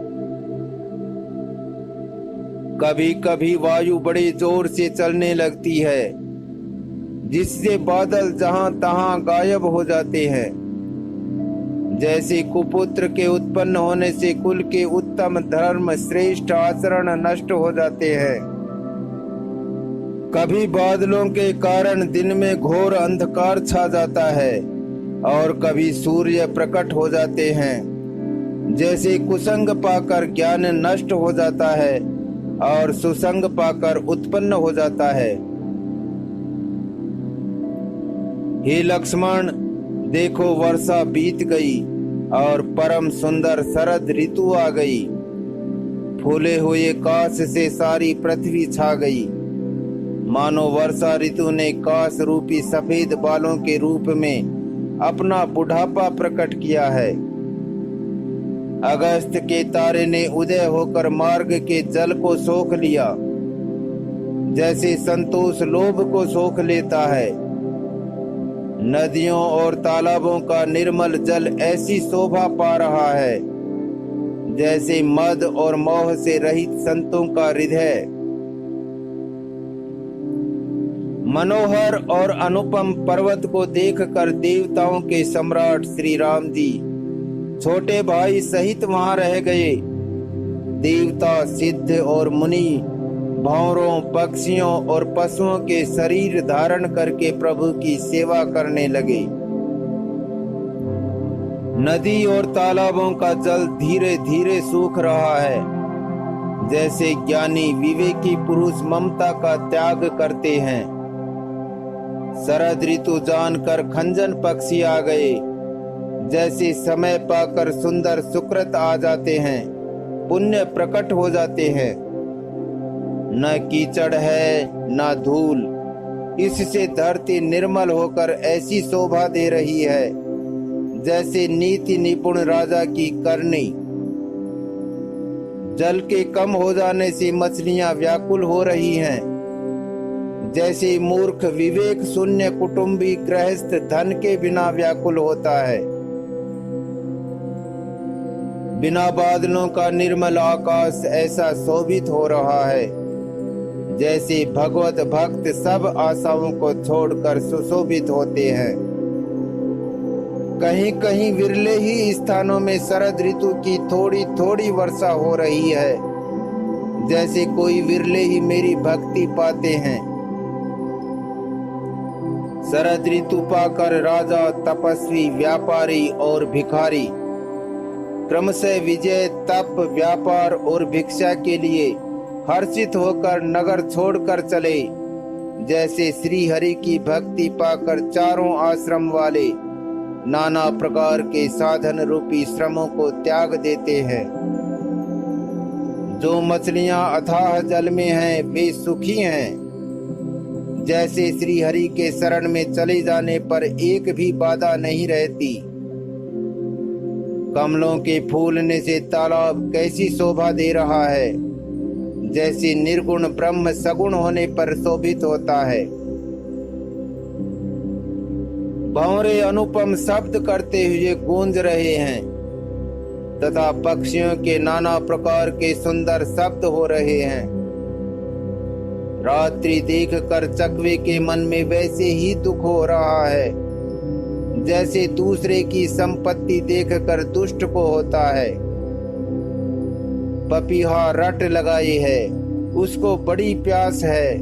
कभी कभी वायु बड़े जोर से चलने लगती है, जिससे बादल जहां तहां गायब हो जाते हैं। जैसे कुपुत्र के उत्पन्न होने से कुल के उत्तम धर्म श्रेष्ठ आचरण नष्ट हो जाते हैं। कभी बादलों के कारण दिन में घोर अंधकार छा जाता है और कभी सूर्य प्रकट हो जाते हैं। जैसे कुसंग पाकर ज्ञान नष्ट हो जाता है और सुसंग पाकर उत्पन्न हो जाता है। हे लक्ष्मण, देखो वर्षा बीत गई और परम सुंदर शरद ऋतु आ गई। फूले हुए काश से सारी पृथ्वी छा गई, मानो वर्षा ऋतु ने काश रूपी सफेद बालों के रूप में अपना बुढ़ापा प्रकट किया है। अगस्त के तारे ने उदय होकर मार्ग के जल को सोख लिया, जैसे संतोष लोभ को सोख लेता है। नदियों और तालाबों का निर्मल जल ऐसी शोभा पा रहा है, जैसे मद और मोह से रहित संतों का हृदय। मनोहर और अनुपम पर्वत को देखकर देवताओं के सम्राट श्री राम जी छोटे भाई सहित वहां रह गए। देवता, सिद्ध और मुनि भंवरों, पक्षियों और पशुओं के शरीर धारण करके प्रभु की सेवा करने लगे। नदी और तालाबों का जल धीरे धीरे सूख रहा है, जैसे ज्ञानी विवेकी पुरुष ममता का त्याग करते हैं। शरद ऋतु जानकर खंजन पक्षी आ गए, जैसे समय पाकर सुंदर सुकृत आ जाते हैं, पुण्य प्रकट हो जाते हैं। न कीचड़ है न धूल, इससे धरती निर्मल होकर ऐसी शोभा दे रही है, जैसे नीति निपुण राजा की करनी। जल के कम हो जाने से मछलियां व्याकुल हो रही हैं, जैसे मूर्ख विवेक शून्य कुटुंबी गृहस्थ धन के बिना व्याकुल होता है। बिना बादलों का निर्मल आकाश ऐसा शोभित हो रहा है जैसे भगवत भक्त सब आशाओं को छोड़कर सुशोभित होते हैं। कहीं कहीं विरले ही स्थानों में शरद ऋतु की थोड़ी थोड़ी वर्षा हो रही है, जैसे कोई विरले ही मेरी भक्ति पाते हैं। शरद ऋतु पाकर राजा, तपस्वी, व्यापारी और भिखारी क्रमशः विजय, तप, व्यापार और भिक्षा के लिए हर्षित होकर नगर छोड़कर चले। जैसे श्री हरि की भक्ति पाकर चारों आश्रम वाले नाना प्रकार के साधन रूपी श्रमों को त्याग देते हैं। जो मछलियां अथाह जल में हैं वे सुखी हैं। जैसे श्री हरि के शरण में चले जाने पर एक भी बाधा नहीं रहती। कमलों के फूलने से तालाब कैसी शोभा दे रहा है, जैसे निर्गुण ब्रह्म सगुण होने पर शोभित होता है। भंवरे अनुपम शब्द करते हुए गूंज रहे हैं तथा पक्षियों के नाना प्रकार के सुंदर शब्द हो रहे हैं। रात्रि देखकर चकवे के मन में वैसे ही दुख हो रहा है जैसे दूसरे की संपत्ति देखकर दुष्ट को होता है। पपीहा रट लगाए है, उसको बड़ी प्यास है,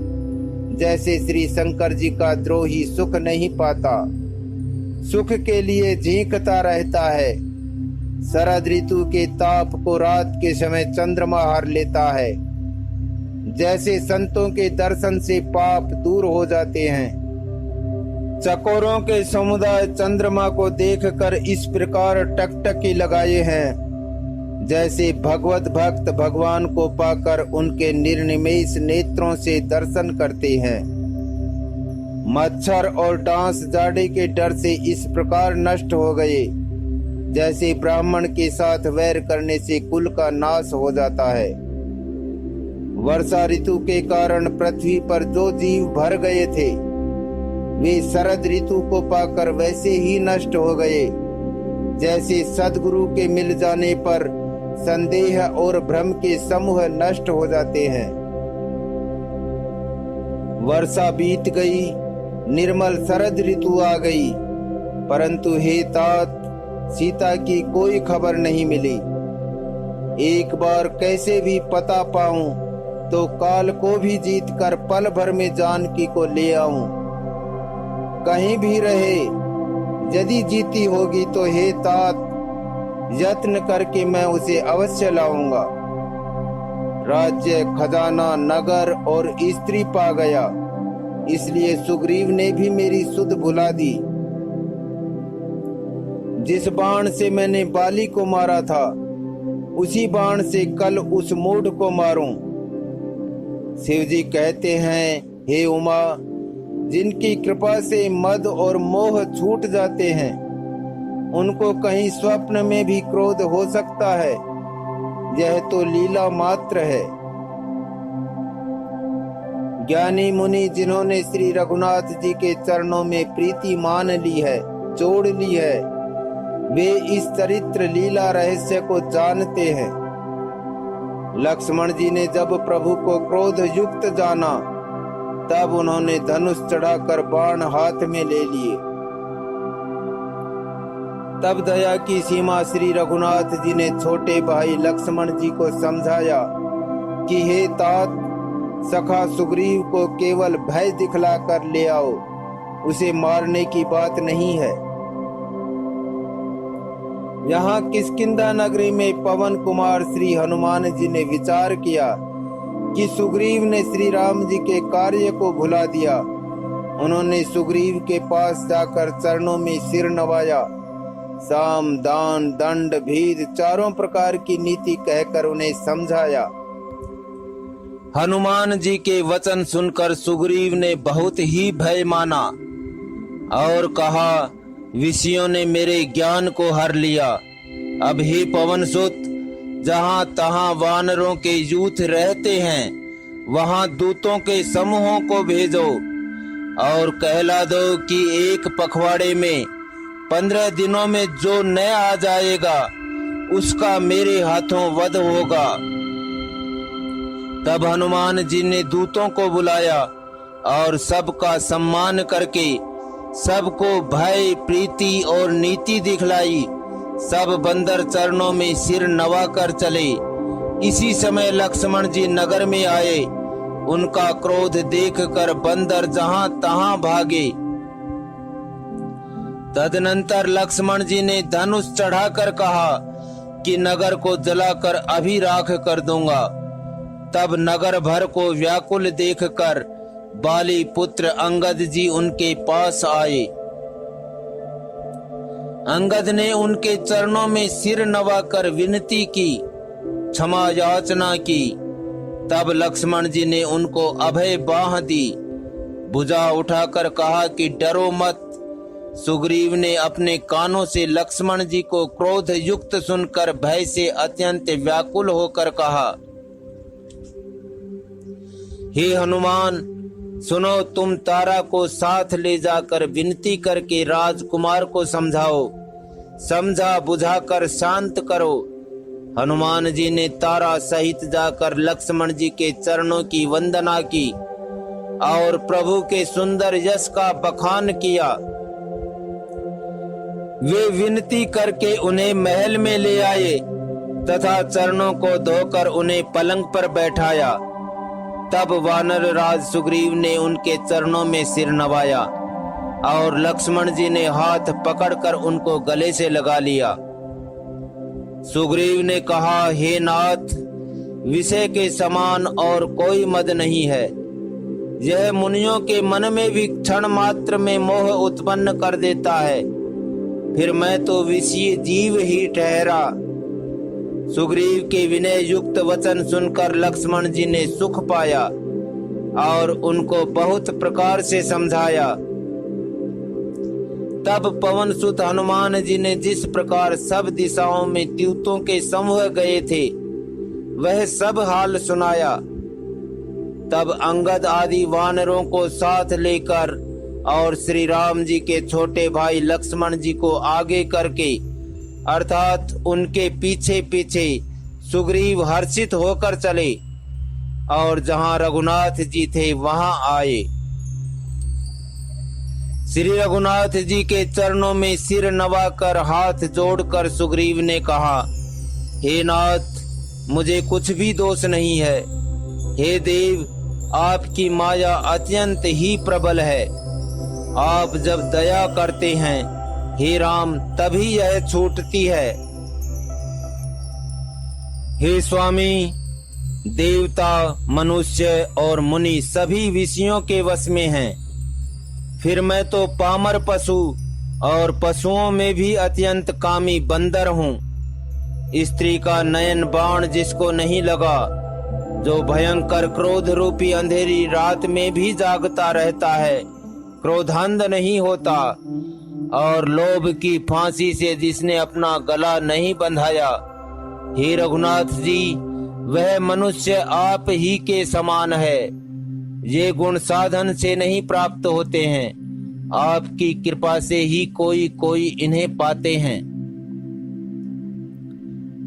जैसे श्री शंकर जी का द्रोही सुख नहीं पाता, सुख के लिए झींकता रहता है। शरद ऋतु के ताप को रात के समय चंद्रमा हर लेता है। जैसे संतों के दर्शन से पाप दूर हो जाते हैं। चकोरों के समुदाय चंद्रमा को देखकर इस प्रकार टकटकी लगाए हैं जैसे भगवत भक्त भगवान को पाकर उनके निर्निमेष नेत्रों से दर्शन करते हैं। मच्छर और डांस जाड़े के डर से इस प्रकार नष्ट हो गए जैसे ब्राह्मण के साथ वैर करने से कुल का नाश हो जाता है। वर्षा ऋतु के कारण पृथ्वी पर जो जीव भर गए थे वे शरद ऋतु को पाकर वैसे ही नष्ट हो गए जैसे सद्गुरु के मिल जाने पर संदेह और भ्रम के समूह नष्ट हो जाते हैं। वर्षा बीत गई, निर्मल शरद ऋतु आ गई, परंतु हे तात, सीता की कोई खबर नहीं मिली। एक बार कैसे भी पता पाऊं तो काल को भी जीतकर पल भर में जानकी को ले आऊं। कहीं भी रहे, यदि जीती होगी तो हे तात, यत्न करके मैं उसे अवश्य लाऊंगा। राज्य, खजाना, नगर और स्त्री पा गया, इसलिए सुग्रीव ने भी मेरी सुध भुला दी। जिस बाण से मैंने बाली को मारा था उसी बाण से कल उस मूढ़ को मारूं। शिव जी कहते हैं, हे उमा, जिनकी कृपा से मद और मोह छूट जाते हैं उनको कहीं स्वप्न में भी क्रोध हो सकता है। यह तो लीला मात्र है। ज्ञानी मुनि जिन्होंने श्री रघुनाथ जी के चरणों में प्रीति मान ली है, जोड़ ली है, वे इस चरित्र लीला रहस्य को जानते हैं। लक्ष्मण जी ने जब प्रभु को क्रोध युक्त जाना तब उन्होंने धनुष चढ़ाकर बाण हाथ में ले लिए। तब दया की सीमा श्री रघुनाथ जी ने छोटे भाई लक्ष्मण जी को समझाया कि हे तात, सखा सुग्रीव को केवल भय दिखलाकर ले आओ, उसे मारने की बात नहीं है। यहाँ किष्किंधा नगरी में पवन कुमार श्री हनुमान जी ने विचार किया कि सुग्रीव ने श्री राम जी के कार्य को भुला दिया। उन्होंने सुग्रीव के पास जाकर चरणों में सिर नवाया। साम, दान, दंड, भेद चारों प्रकार की नीति कहकर उन्हें समझाया। हनुमान जी के वचन सुनकर सुग्रीव ने बहुत ही भय माना और कहा, विषयों ने मेरे ज्ञान को हर लिया। अब हे पवन सुत, जहाँ तहाँ वानरों के यूथ रहते हैं वहाँ दूतों के समूहों को भेजो और कहला दो कि एक पखवाड़े में 15 दिनों में जो न आ जाएगा उसका मेरे हाथों वध होगा। तब हनुमान जी ने दूतों को बुलाया और सबका सम्मान करके सबको भय, प्रीति और नीति दिखलाई। सब बंदर चरणों में सिर नवा कर चले। इसी समय लक्ष्मण जी नगर में आए। उनका क्रोध देखकर बंदर जहां तहां भागे। तदनंतर लक्ष्मण जी ने धनुष चढ़ाकर कहा कि नगर को जलाकर अभी राख कर दूंगा। तब नगर भर को व्याकुल देखकर बाली पुत्र अंगद जी उनके पास आए। अंगद ने उनके चरणों में सिर नवाकर विनती की, क्षमा याचना की। तब लक्ष्मण जी ने उनको अभय बाह दी। भुजा उठाकर कहा कि डरो मत। सुग्रीव ने अपने कानों से लक्ष्मण जी को क्रोध युक्त सुनकर भय से अत्यंत व्याकुल होकर कहा, हे हनुमान, सुनो, तुम तारा को साथ ले जाकर विनती करके राजकुमार को समझाओ। समझा बुझाकर शांत करो। हनुमान जी ने तारा सहित जाकर लक्ष्मण जी के चरणों की वंदना की और प्रभु के सुंदर यश का बखान किया। वे विनती करके उन्हें महल में ले आए तथा चरणों को धोकर उन्हें पलंग पर बैठाया। तब वानर राज सुग्रीव ने उनके चरणों में सिर नवाया और लक्ष्मण जी ने हाथ पकड़कर उनको गले से लगा लिया। सुग्रीव ने कहा, हे नाथ, विषय के समान और कोई मद नहीं है। यह मुनियों के मन में भी क्षण मात्र में मोह उत्पन्न कर देता है। फिर मैं तो विषयी जीव ही ठहरा। सुग्रीव के विनय युक्त वचन सुनकर लक्ष्मण जी ने सुख पाया और उनको बहुत प्रकार से समझाया। तब पवन सुत हनुमान जी ने जिस प्रकार सब दिशाओं में द्यूतों के समूह गए थे वह सब हाल सुनाया। तब अंगद आदि वानरों को साथ लेकर और श्री राम जी के छोटे भाई लक्ष्मण जी को आगे करके अर्थात उनके पीछे पीछे सुग्रीव हर्षित होकर चले और जहां रघुनाथ जी थे वहां आए। श्री रघुनाथ जी के चरणों में सिर नवाकर हाथ जोड़कर सुग्रीव ने कहा, हे नाथ, मुझे कुछ भी दोष नहीं है। हे देव, आपकी माया अत्यंत ही प्रबल है। आप जब दया करते हैं हे राम तभी यह छूटती है। हे स्वामी, देवता, मनुष्य और मुनि सभी विषयों के वश में हैं। फिर मैं तो पामर पशु और पशुओं में भी अत्यंत कामी बंदर हूँ। स्त्री का नयन बाण जिसको नहीं लगा, जो भयंकर क्रोध रूपी अंधेरी रात में भी जागता रहता है, क्रोधांध नहीं होता, और लोभ की फांसी से जिसने अपना गला नहीं बंधाया। हे रघुनाथ जी, वह मनुष्य आप ही के समान है। ये गुण साधन से नहीं प्राप्त होते हैं, आपकी कृपा से ही कोई कोई इन्हें पाते हैं।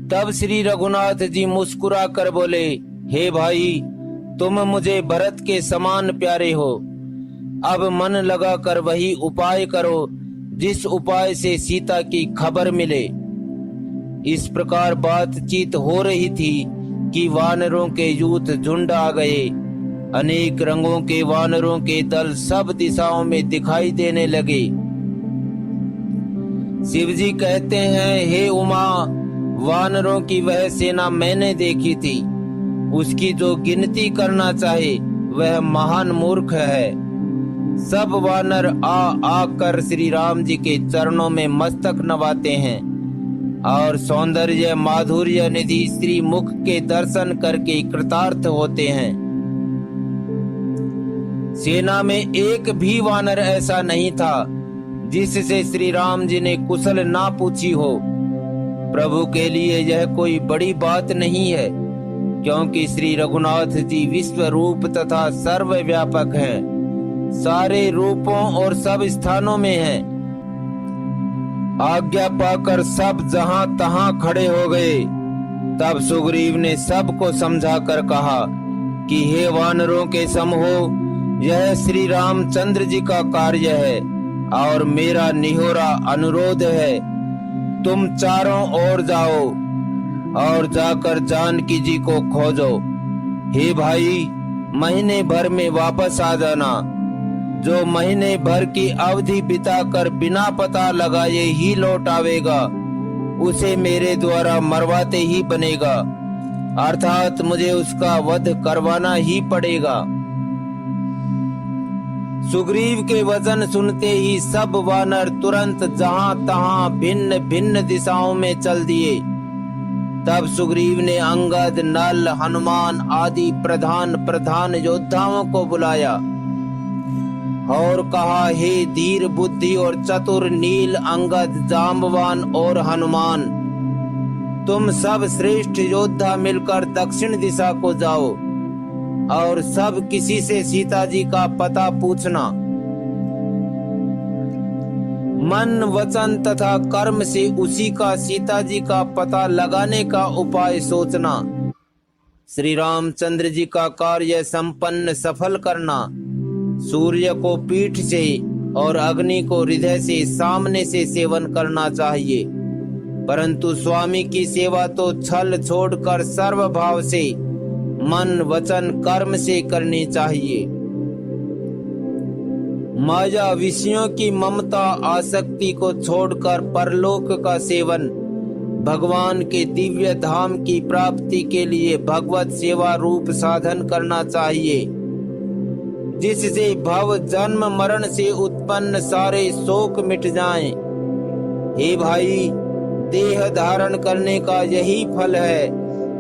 तब श्री रघुनाथ जी मुस्कुरा कर बोले, हे भाई, तुम मुझे भरत के समान प्यारे हो। अब मन लगाकर वही उपाय करो जिस उपाय से सीता की खबर मिले। इस प्रकार बातचीत हो रही थी कि वानरों के यूथ झुंड आ गए। अनेक रंगों के वानरों के दल सब दिशाओं में दिखाई देने लगे। शिवजी कहते हैं, हे उमा, वानरों की वह सेना मैंने देखी थी। उसकी जो गिनती करना चाहे वह महान मूर्ख है। सब वानर आकर श्री राम जी के चरणों में मस्तक नवाते हैं और सौंदर्य माधुर्य निधि श्री मुख के दर्शन करके कृतार्थ होते हैं। सेना में एक भी वानर ऐसा नहीं था जिससे श्री राम जी ने कुशल ना पूछी हो। प्रभु के लिए यह कोई बड़ी बात नहीं है, क्योंकि श्री रघुनाथ जी विश्व रूप तथा सर्वव्यापक हैं, सारे रूपों और सब स्थानों में हैं। आज्ञा पाकर सब जहां तहां खड़े हो गए। तब सुग्रीव ने सबको समझाकर कहा कि हे वानरों के समूह, यह श्री रामचंद्र जी का कार्य है और मेरा निहोरा अनुरोध है। तुम चारों ओर जाओ और जाकर जानकी जी को खोजो। हे भाई, महीने भर में वापस आ जाना। जो महीने भर की अवधि बिताकर बिना पता लगाए ही लौट आवेगा, उसे मेरे द्वारा मरवाते ही बनेगा, अर्थात मुझे उसका वध करवाना ही पड़ेगा। सुग्रीव के वचन सुनते ही सब वानर तुरंत जहां तहां भिन्न भिन्न दिशाओं में चल दिए। तब सुग्रीव ने अंगद, नल, हनुमान आदि प्रधान योद्धाओं को बुलाया और कहा, हे धीर बुद्धि और चतुर नील, अंगद, जांबवान और हनुमान, तुम सब श्रेष्ठ योद्धा मिलकर दक्षिण दिशा को जाओ और सब किसी से सीता जी का पता पूछना। मन, वचन तथा कर्म से उसी का सीता जी का पता लगाने का उपाय सोचना। श्री रामचंद्र जी का कार्य संपन्न सफल करना। सूर्य को पीठ से और अग्नि को हृदय से सामने से सेवन करना चाहिए, परंतु स्वामी की सेवा तो छल छोड़कर सर्व भाव से मन, वचन, कर्म से करनी चाहिए। माया विषयों की ममता आसक्ति को छोड़कर परलोक का सेवन, भगवान के दिव्य धाम की प्राप्ति के लिए भगवत सेवा रूप साधन करना चाहिए, जिससे भव जन्म मरण से उत्पन्न सारे शोक मिट जाएं। हे भाई, देह धारण करने का यही फल है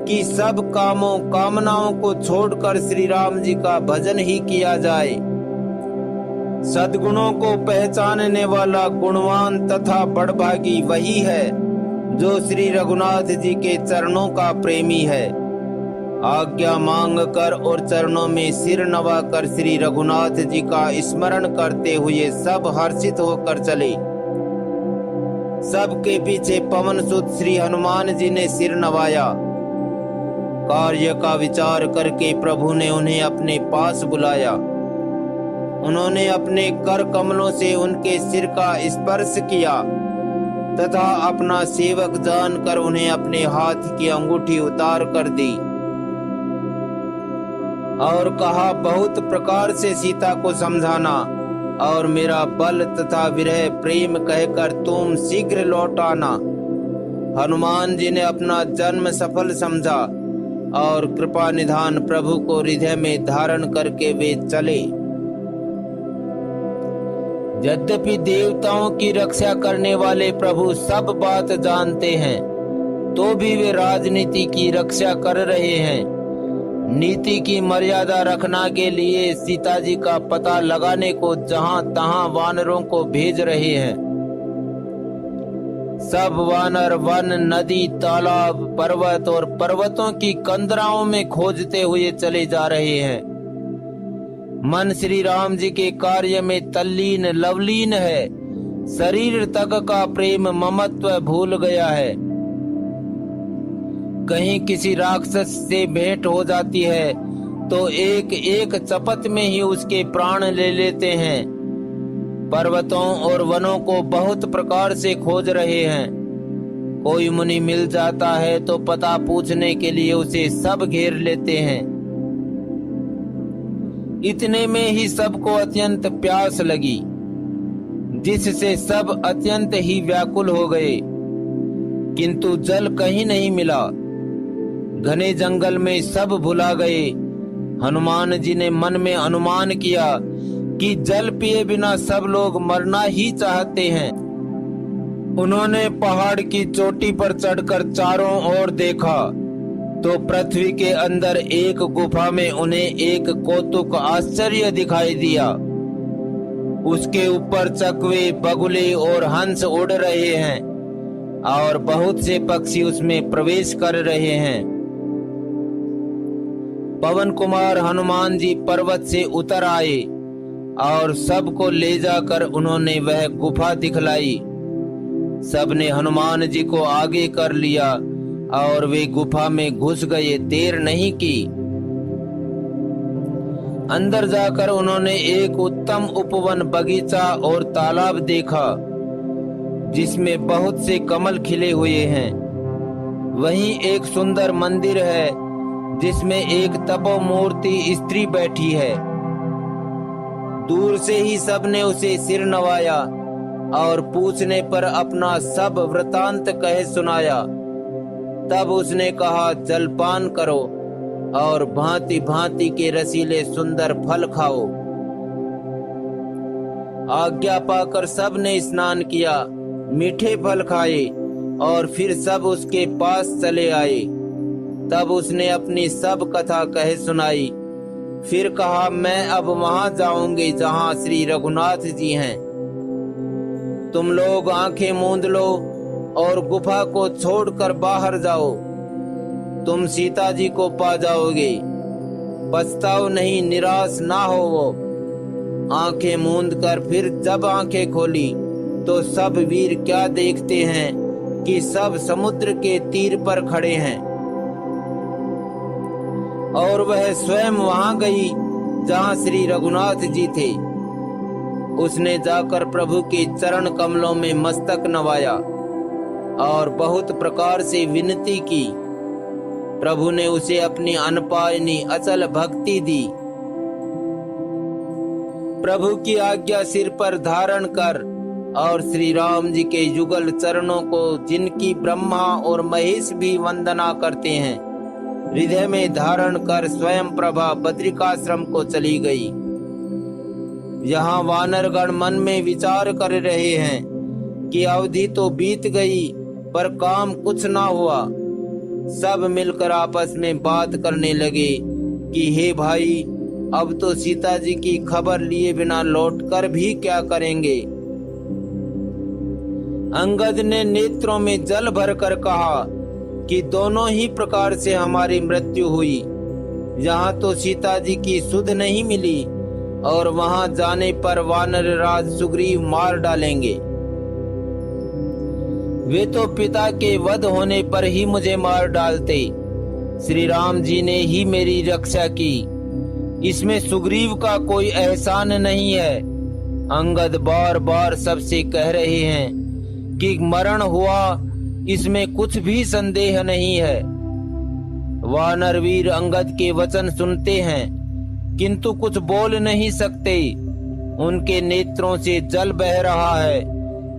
कि सब कामों कामनाओं को छोड़कर श्री राम जी का भजन ही किया जाए। सद्गुणों को पहचानने वाला गुणवान तथा बड़भागी वही है जो श्री रघुनाथ जी के चरणों का प्रेमी है। आज्ञा मांग कर और चरणों में सिर नवाकर श्री रघुनाथ जी का स्मरण करते हुए सब हर्षित होकर चले। सबके पीछे पवन सुत श्री हनुमान जी ने सिर नवाया। कार्य का विचार करके प्रभु ने उन्हें अपने पास बुलाया। उन्होंने अपने कर कमलों से उनके सिर का स्पर्श किया तथा अपना सेवक जानकर उन्हें अपने हाथ की अंगूठी उतार कर दी और कहा, बहुत प्रकार से सीता को समझाना और मेरा बल तथा विरह प्रेम कहकर तुम शीघ्र लौट आना। हनुमान जी ने अपना जन्म सफल समझा और कृपा निधान प्रभु को हृदय में धारण करके वे चले। यद्यपि देवताओं की रक्षा करने वाले प्रभु सब बात जानते हैं, तो भी वे राजनीति की रक्षा कर रहे हैं। नीति की मर्यादा रखना के लिए सीता जी का पता लगाने को जहां तहां वानरों को भेज रहे हैं। सब वानर वन, नदी, तालाब, पर्वत और पर्वतों की कंदराओं में खोजते हुए चले जा रहे हैं। मन श्री राम जी के कार्य में तल्लीन लवलीन है। शरीर तक का प्रेम ममत्व भूल गया है। कहीं किसी राक्षस से भेंट हो जाती है तो एक एक चपत में ही उसके प्राण ले लेते हैं। पर्वतों और वनों को बहुत प्रकार से खोज रहे हैं। कोई मुनि मिल जाता है तो पता पूछने के लिए उसे सब घेर लेते हैं। इतने में ही सबको अत्यंत प्यास लगी, जिससे सब अत्यंत ही व्याकुल हो गए, किंतु जल कहीं नहीं मिला। घने जंगल में सब भुला गए। हनुमान जी ने मन में अनुमान किया कि जल पिए बिना सब लोग मरना ही चाहते हैं। उन्होंने पहाड़ की चोटी पर चढ़कर चारों ओर देखा तो पृथ्वी के अंदर एक गुफा में उन्हें एक कौतुक आश्चर्य दिखाई दिया। उसके ऊपर चकवे, बगुले और हंस उड़ रहे हैं और बहुत से पक्षी उसमें प्रवेश कर रहे हैं। पवन कुमार हनुमान जी पर्वत से उतर आए और सबको ले जाकर उन्होंने वह गुफा दिखलाई। सबने हनुमान जी को आगे कर लिया और वे गुफा में घुस गए। देर नहीं की। अंदर जाकर उन्होंने एक उत्तम उपवन, बगीचा और तालाब देखा जिसमें बहुत से कमल खिले हुए हैं। वहीं एक सुंदर मंदिर है जिसमें एक तपोमूर्ति स्त्री बैठी है। दूर से ही सबने उसे सिर नवाया और पूछने पर अपना सब वृतांत कह सुनाया। तब उसने कहा, जलपान करो और भांति भांति के रसीले सुंदर फल खाओ। आज्ञा पाकर सब ने स्नान किया, मीठे फल खाए और फिर सब उसके पास चले आए। तब उसने अपनी सब कथा कह सुनाई। फिर कहा, मैं अब वहां जाऊंगी जहां श्री रघुनाथ जी हैं। तुम लोग आंखें मूंद लो और गुफा को छोड़कर बाहर जाओ। तुम सीता जी को पा जाओगे। पछताओ नहीं, निराश ना हो। वो आंखें मूंद कर फिर जब आंखें खोली तो सब वीर क्या देखते हैं कि सब समुद्र के तीर पर खड़े हैं और वह स्वयं वहां गई जहां श्री रघुनाथ जी थे। उसने जाकर प्रभु के चरण कमलों में मस्तक नवाया और बहुत प्रकार से विनती की। प्रभु ने उसे अपनी अनपायनी अचल भक्ति दी। प्रभु की आज्ञा सिर पर धारण कर और श्री राम जी के युगल चरणों को, जिनकी ब्रह्मा और महेश भी वंदना करते हैं, हृदय में धारण कर स्वयं प्रभा बद्रिकाश्रम को चली गई। यहाँ वानरगण मन में विचार कर रहे हैं कि अवधि तो बीत गई पर काम कुछ ना हुआ। सब मिलकर आपस में बात करने लगे कि हे भाई, अब तो सीता जी की खबर लिए बिना लौटकर भी क्या करेंगे। अंगद ने नेत्रों में जल भरकर कहा कि दोनों ही प्रकार से हमारी मृत्यु हुई। यहाँ तो सीता जी की सुध नहीं मिली और वहां जाने पर वानर राज सुग्रीव मार डालेंगे। वे तो पिता के वध होने पर ही मुझे मार डालते। श्री राम जी ने ही मेरी रक्षा की, इसमें सुग्रीव का कोई एहसान नहीं है। अंगद बार बार सबसे कह रहे हैं कि मरण हुआ, इसमें कुछ भी संदेह नहीं है। वानरवीर अंगद के वचन सुनते हैं किंतु कुछ बोल नहीं सकते। उनके नेत्रों से जल बह रहा है।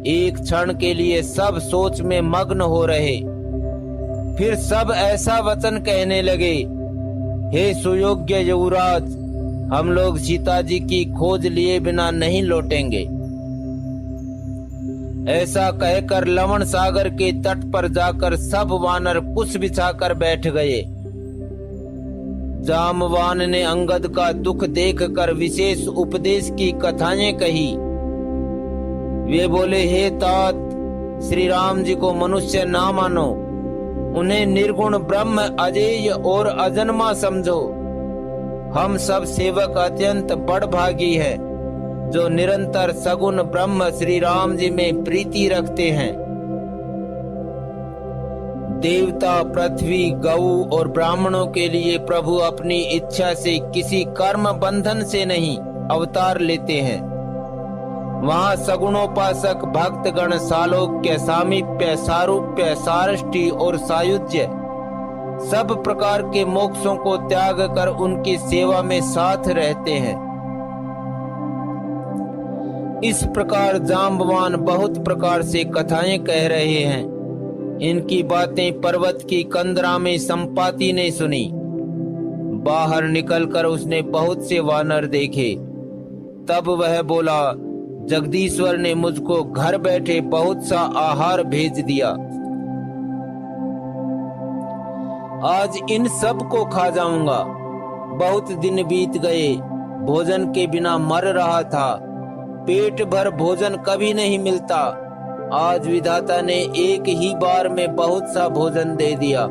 एक क्षण के लिए सब सोच में मग्न हो रहे। फिर सब ऐसा वचन कहने लगे, हे सुयोग्य युवराज, हम लोग सीता जी की खोज लिए बिना नहीं लौटेंगे। ऐसा कहकर लवण सागर के तट पर जाकर सब वानर कुश बिछाकर बैठ गए। जामवान ने अंगद का दुख देखकर विशेष उपदेश की कथाएं कही। वे बोले, हे तात, श्री राम जी को मनुष्य ना मानो, उन्हें निर्गुण ब्रह्म अजेय और अजन्मा समझो। हम सब सेवक अत्यंत बड़भागी हैं जो निरंतर सगुण ब्रह्म श्री राम जी में प्रीति रखते हैं। देवता, पृथ्वी, गौ और ब्राह्मणों के लिए प्रभु अपनी इच्छा से किसी कर्म बंधन से नहीं अवतार लेते हैं। वहाँ सगुणोपासक भक्तगण सालोक्य, सामीप्य, सारूप्य, सारष्टि और सायुज्य सब प्रकार के मोक्षों को त्याग कर उनकी सेवा में साथ रहते हैं। इस प्रकार जाम्बवान बहुत प्रकार से कथाएं कह रहे हैं। इनकी बातें पर्वत की कंदरा में संपाति ने सुनी। बाहर निकलकर उसने बहुत से वानर देखे। तब वह बोला, जगदीश्वर ने मुझको घर बैठे बहुत सा आहार भेज दिया। आज इन सब को खा जाऊंगा। बहुत दिन बीत गए, भोजन के बिना मर रहा था। पेट भर भोजन कभी नहीं मिलता। आज विधाता ने एक ही बार में बहुत सा भोजन दे दिया।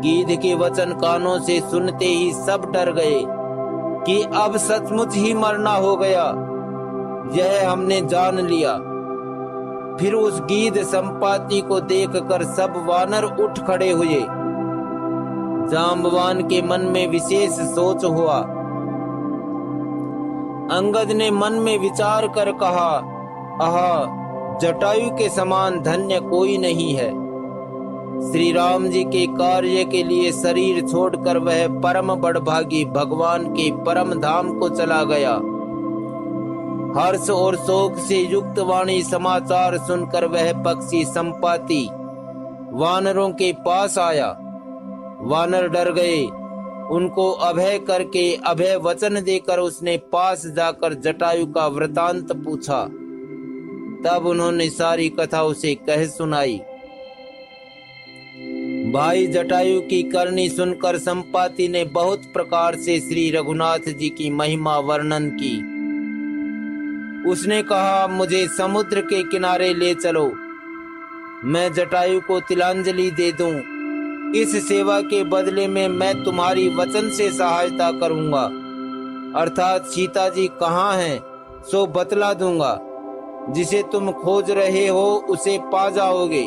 गीध के वचन कानों से सुनते ही सब डर गए कि अब सचमुच ही मरना हो गया। यह हमने जान लिया। फिर उस गीध संपाति को देखकर सब वानर उठ खड़े हुए। जांबवान के मन में विशेष सोच हुआ। अंगद ने मन में विचार कर कहा, आहा, जटायु के समान धन्य कोई नहीं है। श्री राम जी के कार्य के लिए शरीर छोड़कर वह परम बड़भागी भगवान के परम धाम को चला गया। हर्ष और शोक से युक्त वाणी समाचार सुनकर वह पक्षी संपाति वानरों के पास आया। वानर डर गए। उनको अभय करके अभय वचन देकर उसने पास जाकर जटायु का वृतांत पूछा। तब उन्होंने सारी कथा उसे कह सुनाई। भाई जटायु की करनी सुनकर संपाति ने बहुत प्रकार से श्री रघुनाथ जी की महिमा वर्णन की। उसने कहा, मुझे समुद्र के किनारे ले चलो, मैं जटायु को तिलांजलि दे दूं। इस सेवा के बदले में मैं तुम्हारी वचन से सहायता करूंगा, अर्थात सीता जी कहाँ हैं सो बतला दूंगा। जिसे तुम खोज रहे हो उसे पा जाओगे।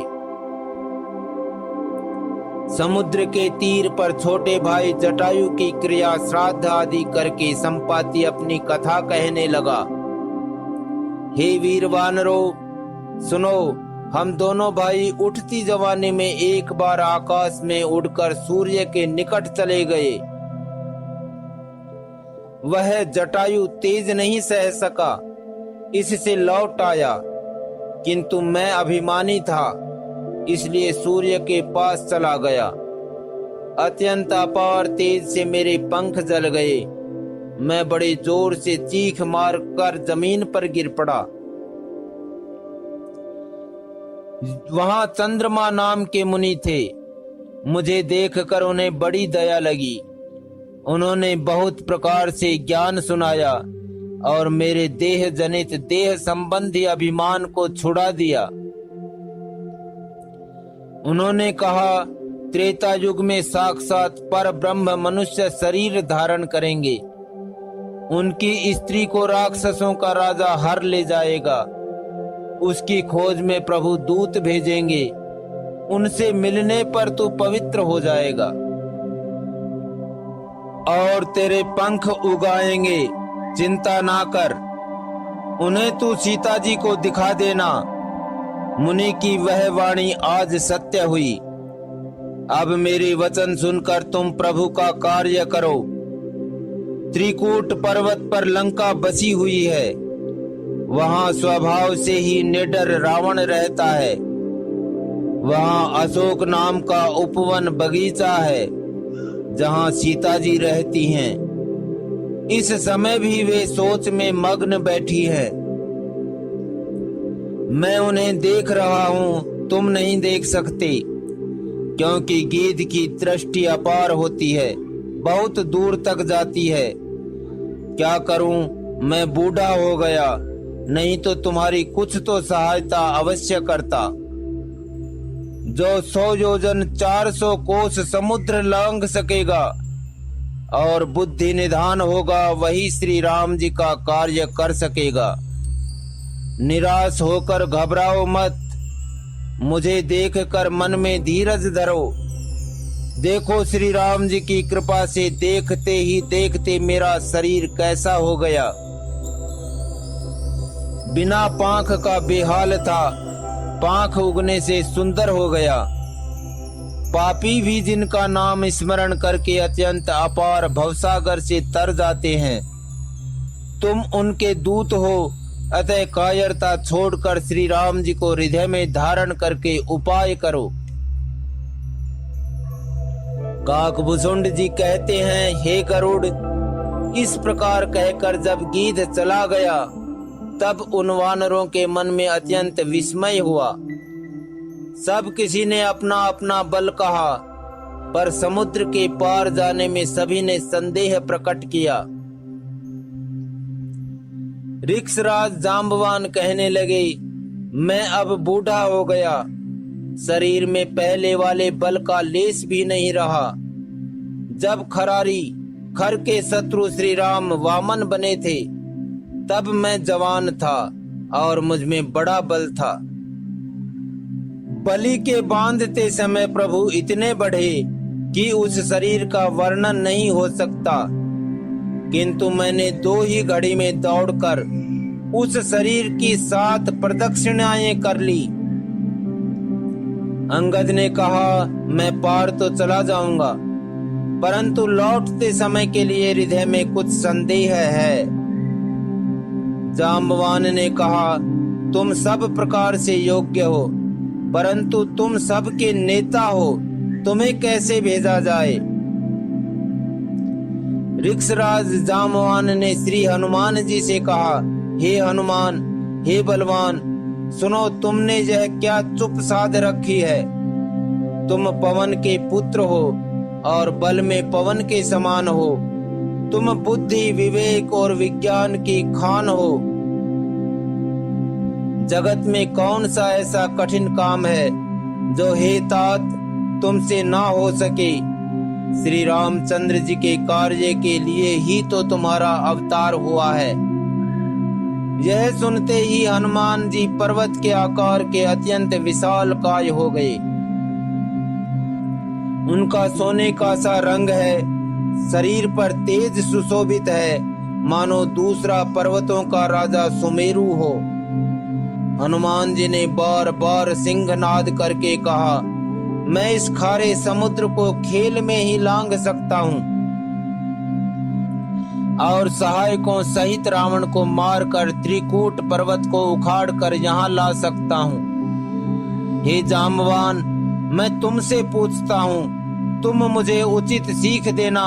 समुद्र के तीर पर छोटे भाई जटायु की क्रिया श्राद्ध आदि करके संपाति अपनी कथा कहने लगा। हे वीर वानरों, सुनो, हम दोनों भाई उठती जवानी में एक बार आकाश में उड़कर सूर्य के निकट चले गए। वह जटायु तेज नहीं सह सका, इससे लौट आया, किंतु मैं अभिमानी था, इसलिए सूर्य के पास चला गया। अत्यंत अपार तेज से मेरे पंख जल गए। मैं बड़े जोर से चीख मार कर जमीन पर गिर पड़ा। वहां चंद्रमा नाम के मुनि थे। मुझे देखकर उन्हें बड़ी दया लगी। उन्होंने बहुत प्रकार से ज्ञान सुनाया और मेरे देह जनित देह संबंधी अभिमान को छुड़ा दिया। उन्होंने कहा, त्रेता युग में साक्षात पर ब्रह्म मनुष्य शरीर धारण करेंगे। उनकी स्त्री को राक्षसों का राजा हर ले जाएगा। उसकी खोज में प्रभु दूत भेजेंगे। उनसे मिलने पर तू पवित्र हो जाएगा और तेरे पंख उगाएंगे। चिंता ना कर, उन्हें तू सीता जी को दिखा देना। मुनि की वह वाणी आज सत्य हुई। अब मेरी वचन सुनकर तुम प्रभु का कार्य करो। त्रिकूट पर्वत पर लंका बसी हुई है। वहां स्वभाव से ही निडर रावण रहता है। वहां अशोक नाम का उपवन बगीचा है जहां सीता जी रहती हैं। इस समय भी वे सोच में मग्न बैठी हैं। मैं उन्हें देख रहा हूं, तुम नहीं देख सकते, क्योंकि गीध की दृष्टि अपार होती है, बहुत दूर तक जाती है। क्या करूं, मैं बूढ़ा हो गया, नहीं तो तुम्हारी कुछ तो सहायता अवश्य करता। जो 100 योजन 400 कोस समुद्र लांघ सकेगा और बुद्धि निधान होगा, वही श्री राम जी का कार्य कर सकेगा। निराश होकर घबराओ मत, मुझे देखकर मन में धीरज धरो। देखो श्री राम जी की कृपा से देखते ही देखते मेरा शरीर कैसा हो गया। बिना पांख का बेहाल था, पांख उगने से सुंदर हो गया। पापी भी जिनका नाम स्मरण करके अत्यंत अपार भवसागर से तर जाते हैं, तुम उनके दूत हो। अतः कायरता छोड़कर श्री राम जी को हृदय में धारण करके उपाय करो। काकभूषुंड जी कहते हैं, हे गरुड़, इस प्रकार कहकर जब गीध चला गया तब उन वानरों के मन में अत्यंत विस्मय हुआ। सब किसी ने अपना अपना बल कहा, पर समुद्र के पार जाने में सभी ने संदेह प्रकट किया। ऋक्षराज जांबवान कहने लगे, मैं अब बूढ़ा हो गया, शरीर में पहले वाले बल का लेस भी नहीं रहा। जब खर के शत्रु श्री राम वामन बने थे, तब मैं जवान था और मुझ में बड़ा बल था। बलि के बांधते समय प्रभु इतने बढ़े कि उस शरीर का वर्णन नहीं हो सकता, किंतु मैंने 2 ही घड़ी में दौड़कर उस शरीर की 7 प्रदक्षिणाएं कर ली। अंगद ने कहा, मैं पार तो चला जाऊंगा, परंतु लौटते समय के लिए हृदय में कुछ संदेह है। जाम्बवान ने कहा, तुम सब प्रकार से योग्य हो, परंतु तुम सबके नेता हो, तुम्हें कैसे भेजा जाए। ऋक्षराज जाम्बवान ने श्री हनुमान जी से कहा, हे हनुमान, हे बलवान, सुनो, तुमने यह क्या चुप साध रखी है। तुम पवन के पुत्र हो और बल में पवन के समान हो। तुम बुद्धि, विवेक और विज्ञान की खान हो। जगत में कौन सा ऐसा कठिन काम है जो हे तात तुमसे ना हो सके। श्री रामचंद्र जी के कार्य के लिए ही तो तुम्हारा अवतार हुआ है। यह सुनते ही हनुमान जी पर्वत के आकार के अत्यंत विशाल काय हो गए। उनका सोने का सा रंग है, शरीर पर तेज सुशोभित है, मानो दूसरा पर्वतों का राजा सुमेरु हो। हनुमान जी ने बार बार सिंहनाद करके कहा, मैं इस खारे समुद्र को खेल में ही लांघ सकता हूँ और सहायकों सहित रावण को मारकर त्रिकूट पर्वत को उखाड़ कर यहाँ ला सकता हूँ। हे जाम्बवान, मैं तुमसे पूछता हूँ, तुम मुझे उचित सीख देना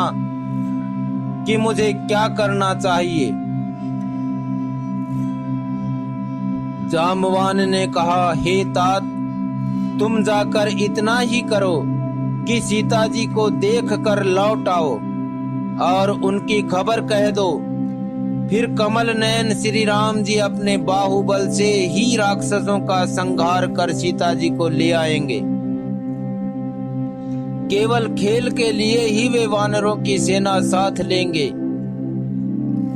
कि मुझे क्या करना चाहिए। जाम्बवान ने कहा, हे तात, तुम जाकर इतना ही करो कि सीता जी को देख कर लौट आओ और उनकी खबर कह दो। फिर कमल नयन श्री राम जी अपने बाहुबल से ही राक्षसों का संहार कर सीता जी को ले आएंगे। केवल खेल के लिए ही वे वानरों की सेना साथ लेंगे।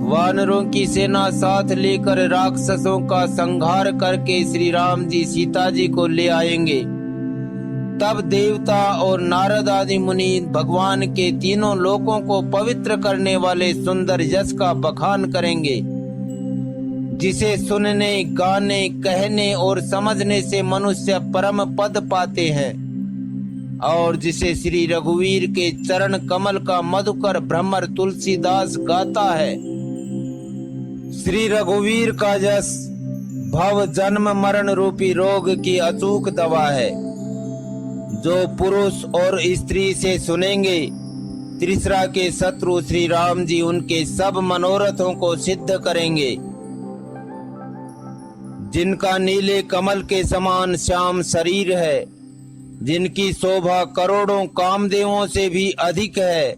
वानरों की सेना साथ लेकर राक्षसों का संहार करके श्री राम जी सीता जी को ले आएंगे। तब देवता और नारद आदि मुनि भगवान के तीनों लोकों को पवित्र करने वाले सुंदर यश का बखान करेंगे, जिसे सुनने, गाने, कहने और समझने से मनुष्य परम पद पाते हैं और जिसे श्री रघुवीर के चरण कमल का मधुकर भ्रमर तुलसीदास गाता है। श्री रघुवीर का यश भव जन्म मरण रूपी रोग की अचूक दवा है। जो पुरुष और स्त्री से सुनेंगे, त्रिसरा के शत्रु श्री राम जी उनके सब मनोरथों को सिद्ध करेंगे। जिनका नीले कमल के समान श्याम शरीर है, जिनकी शोभा करोड़ों कामदेवों से भी अधिक है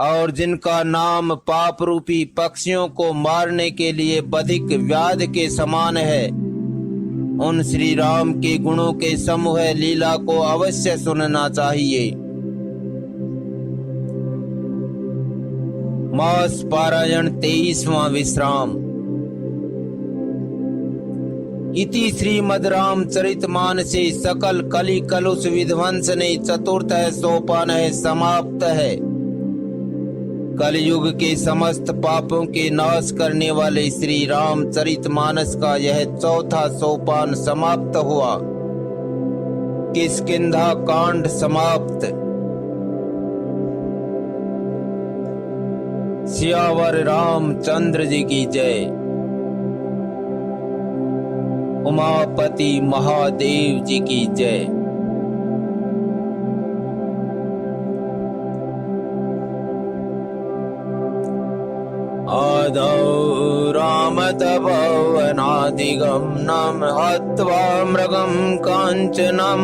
और जिनका नाम पाप रूपी पक्षियों को मारने के लिए बधिक व्याध के समान है, उन श्री राम के गुणों के समूह लीला को अवश्य सुनना चाहिए। मास पारायण 23वां विश्राम। इति श्रीमद् रामचरितमानसे सकल कलि कलुष विध्वंसने चतुर्थ सोपान समाप्त है। कलयुग के समस्त पापों के नाश करने वाले श्री रामचरितमानस का यह चौथा सोपान समाप्त हुआ। किष्किंधा कांड समाप्त। सियावर रामचंद्र जी की जय। उमापति महादेव जी की जय। आदौ रामतपवनादिगमनं हत्वा मृगं काञ्चनं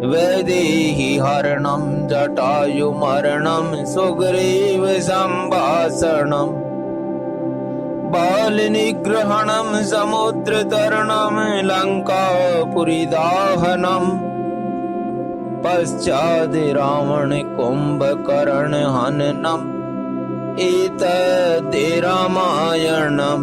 वैदेही हरणं जटायुमरणं सुग्रीव सम्भाषणं बालनिग्रहणं समुद्रतरणं लङ्कापुरीदाहनं पश्चाद् रावण कुम्भकर्ण हननम् एतद् रामायणम्।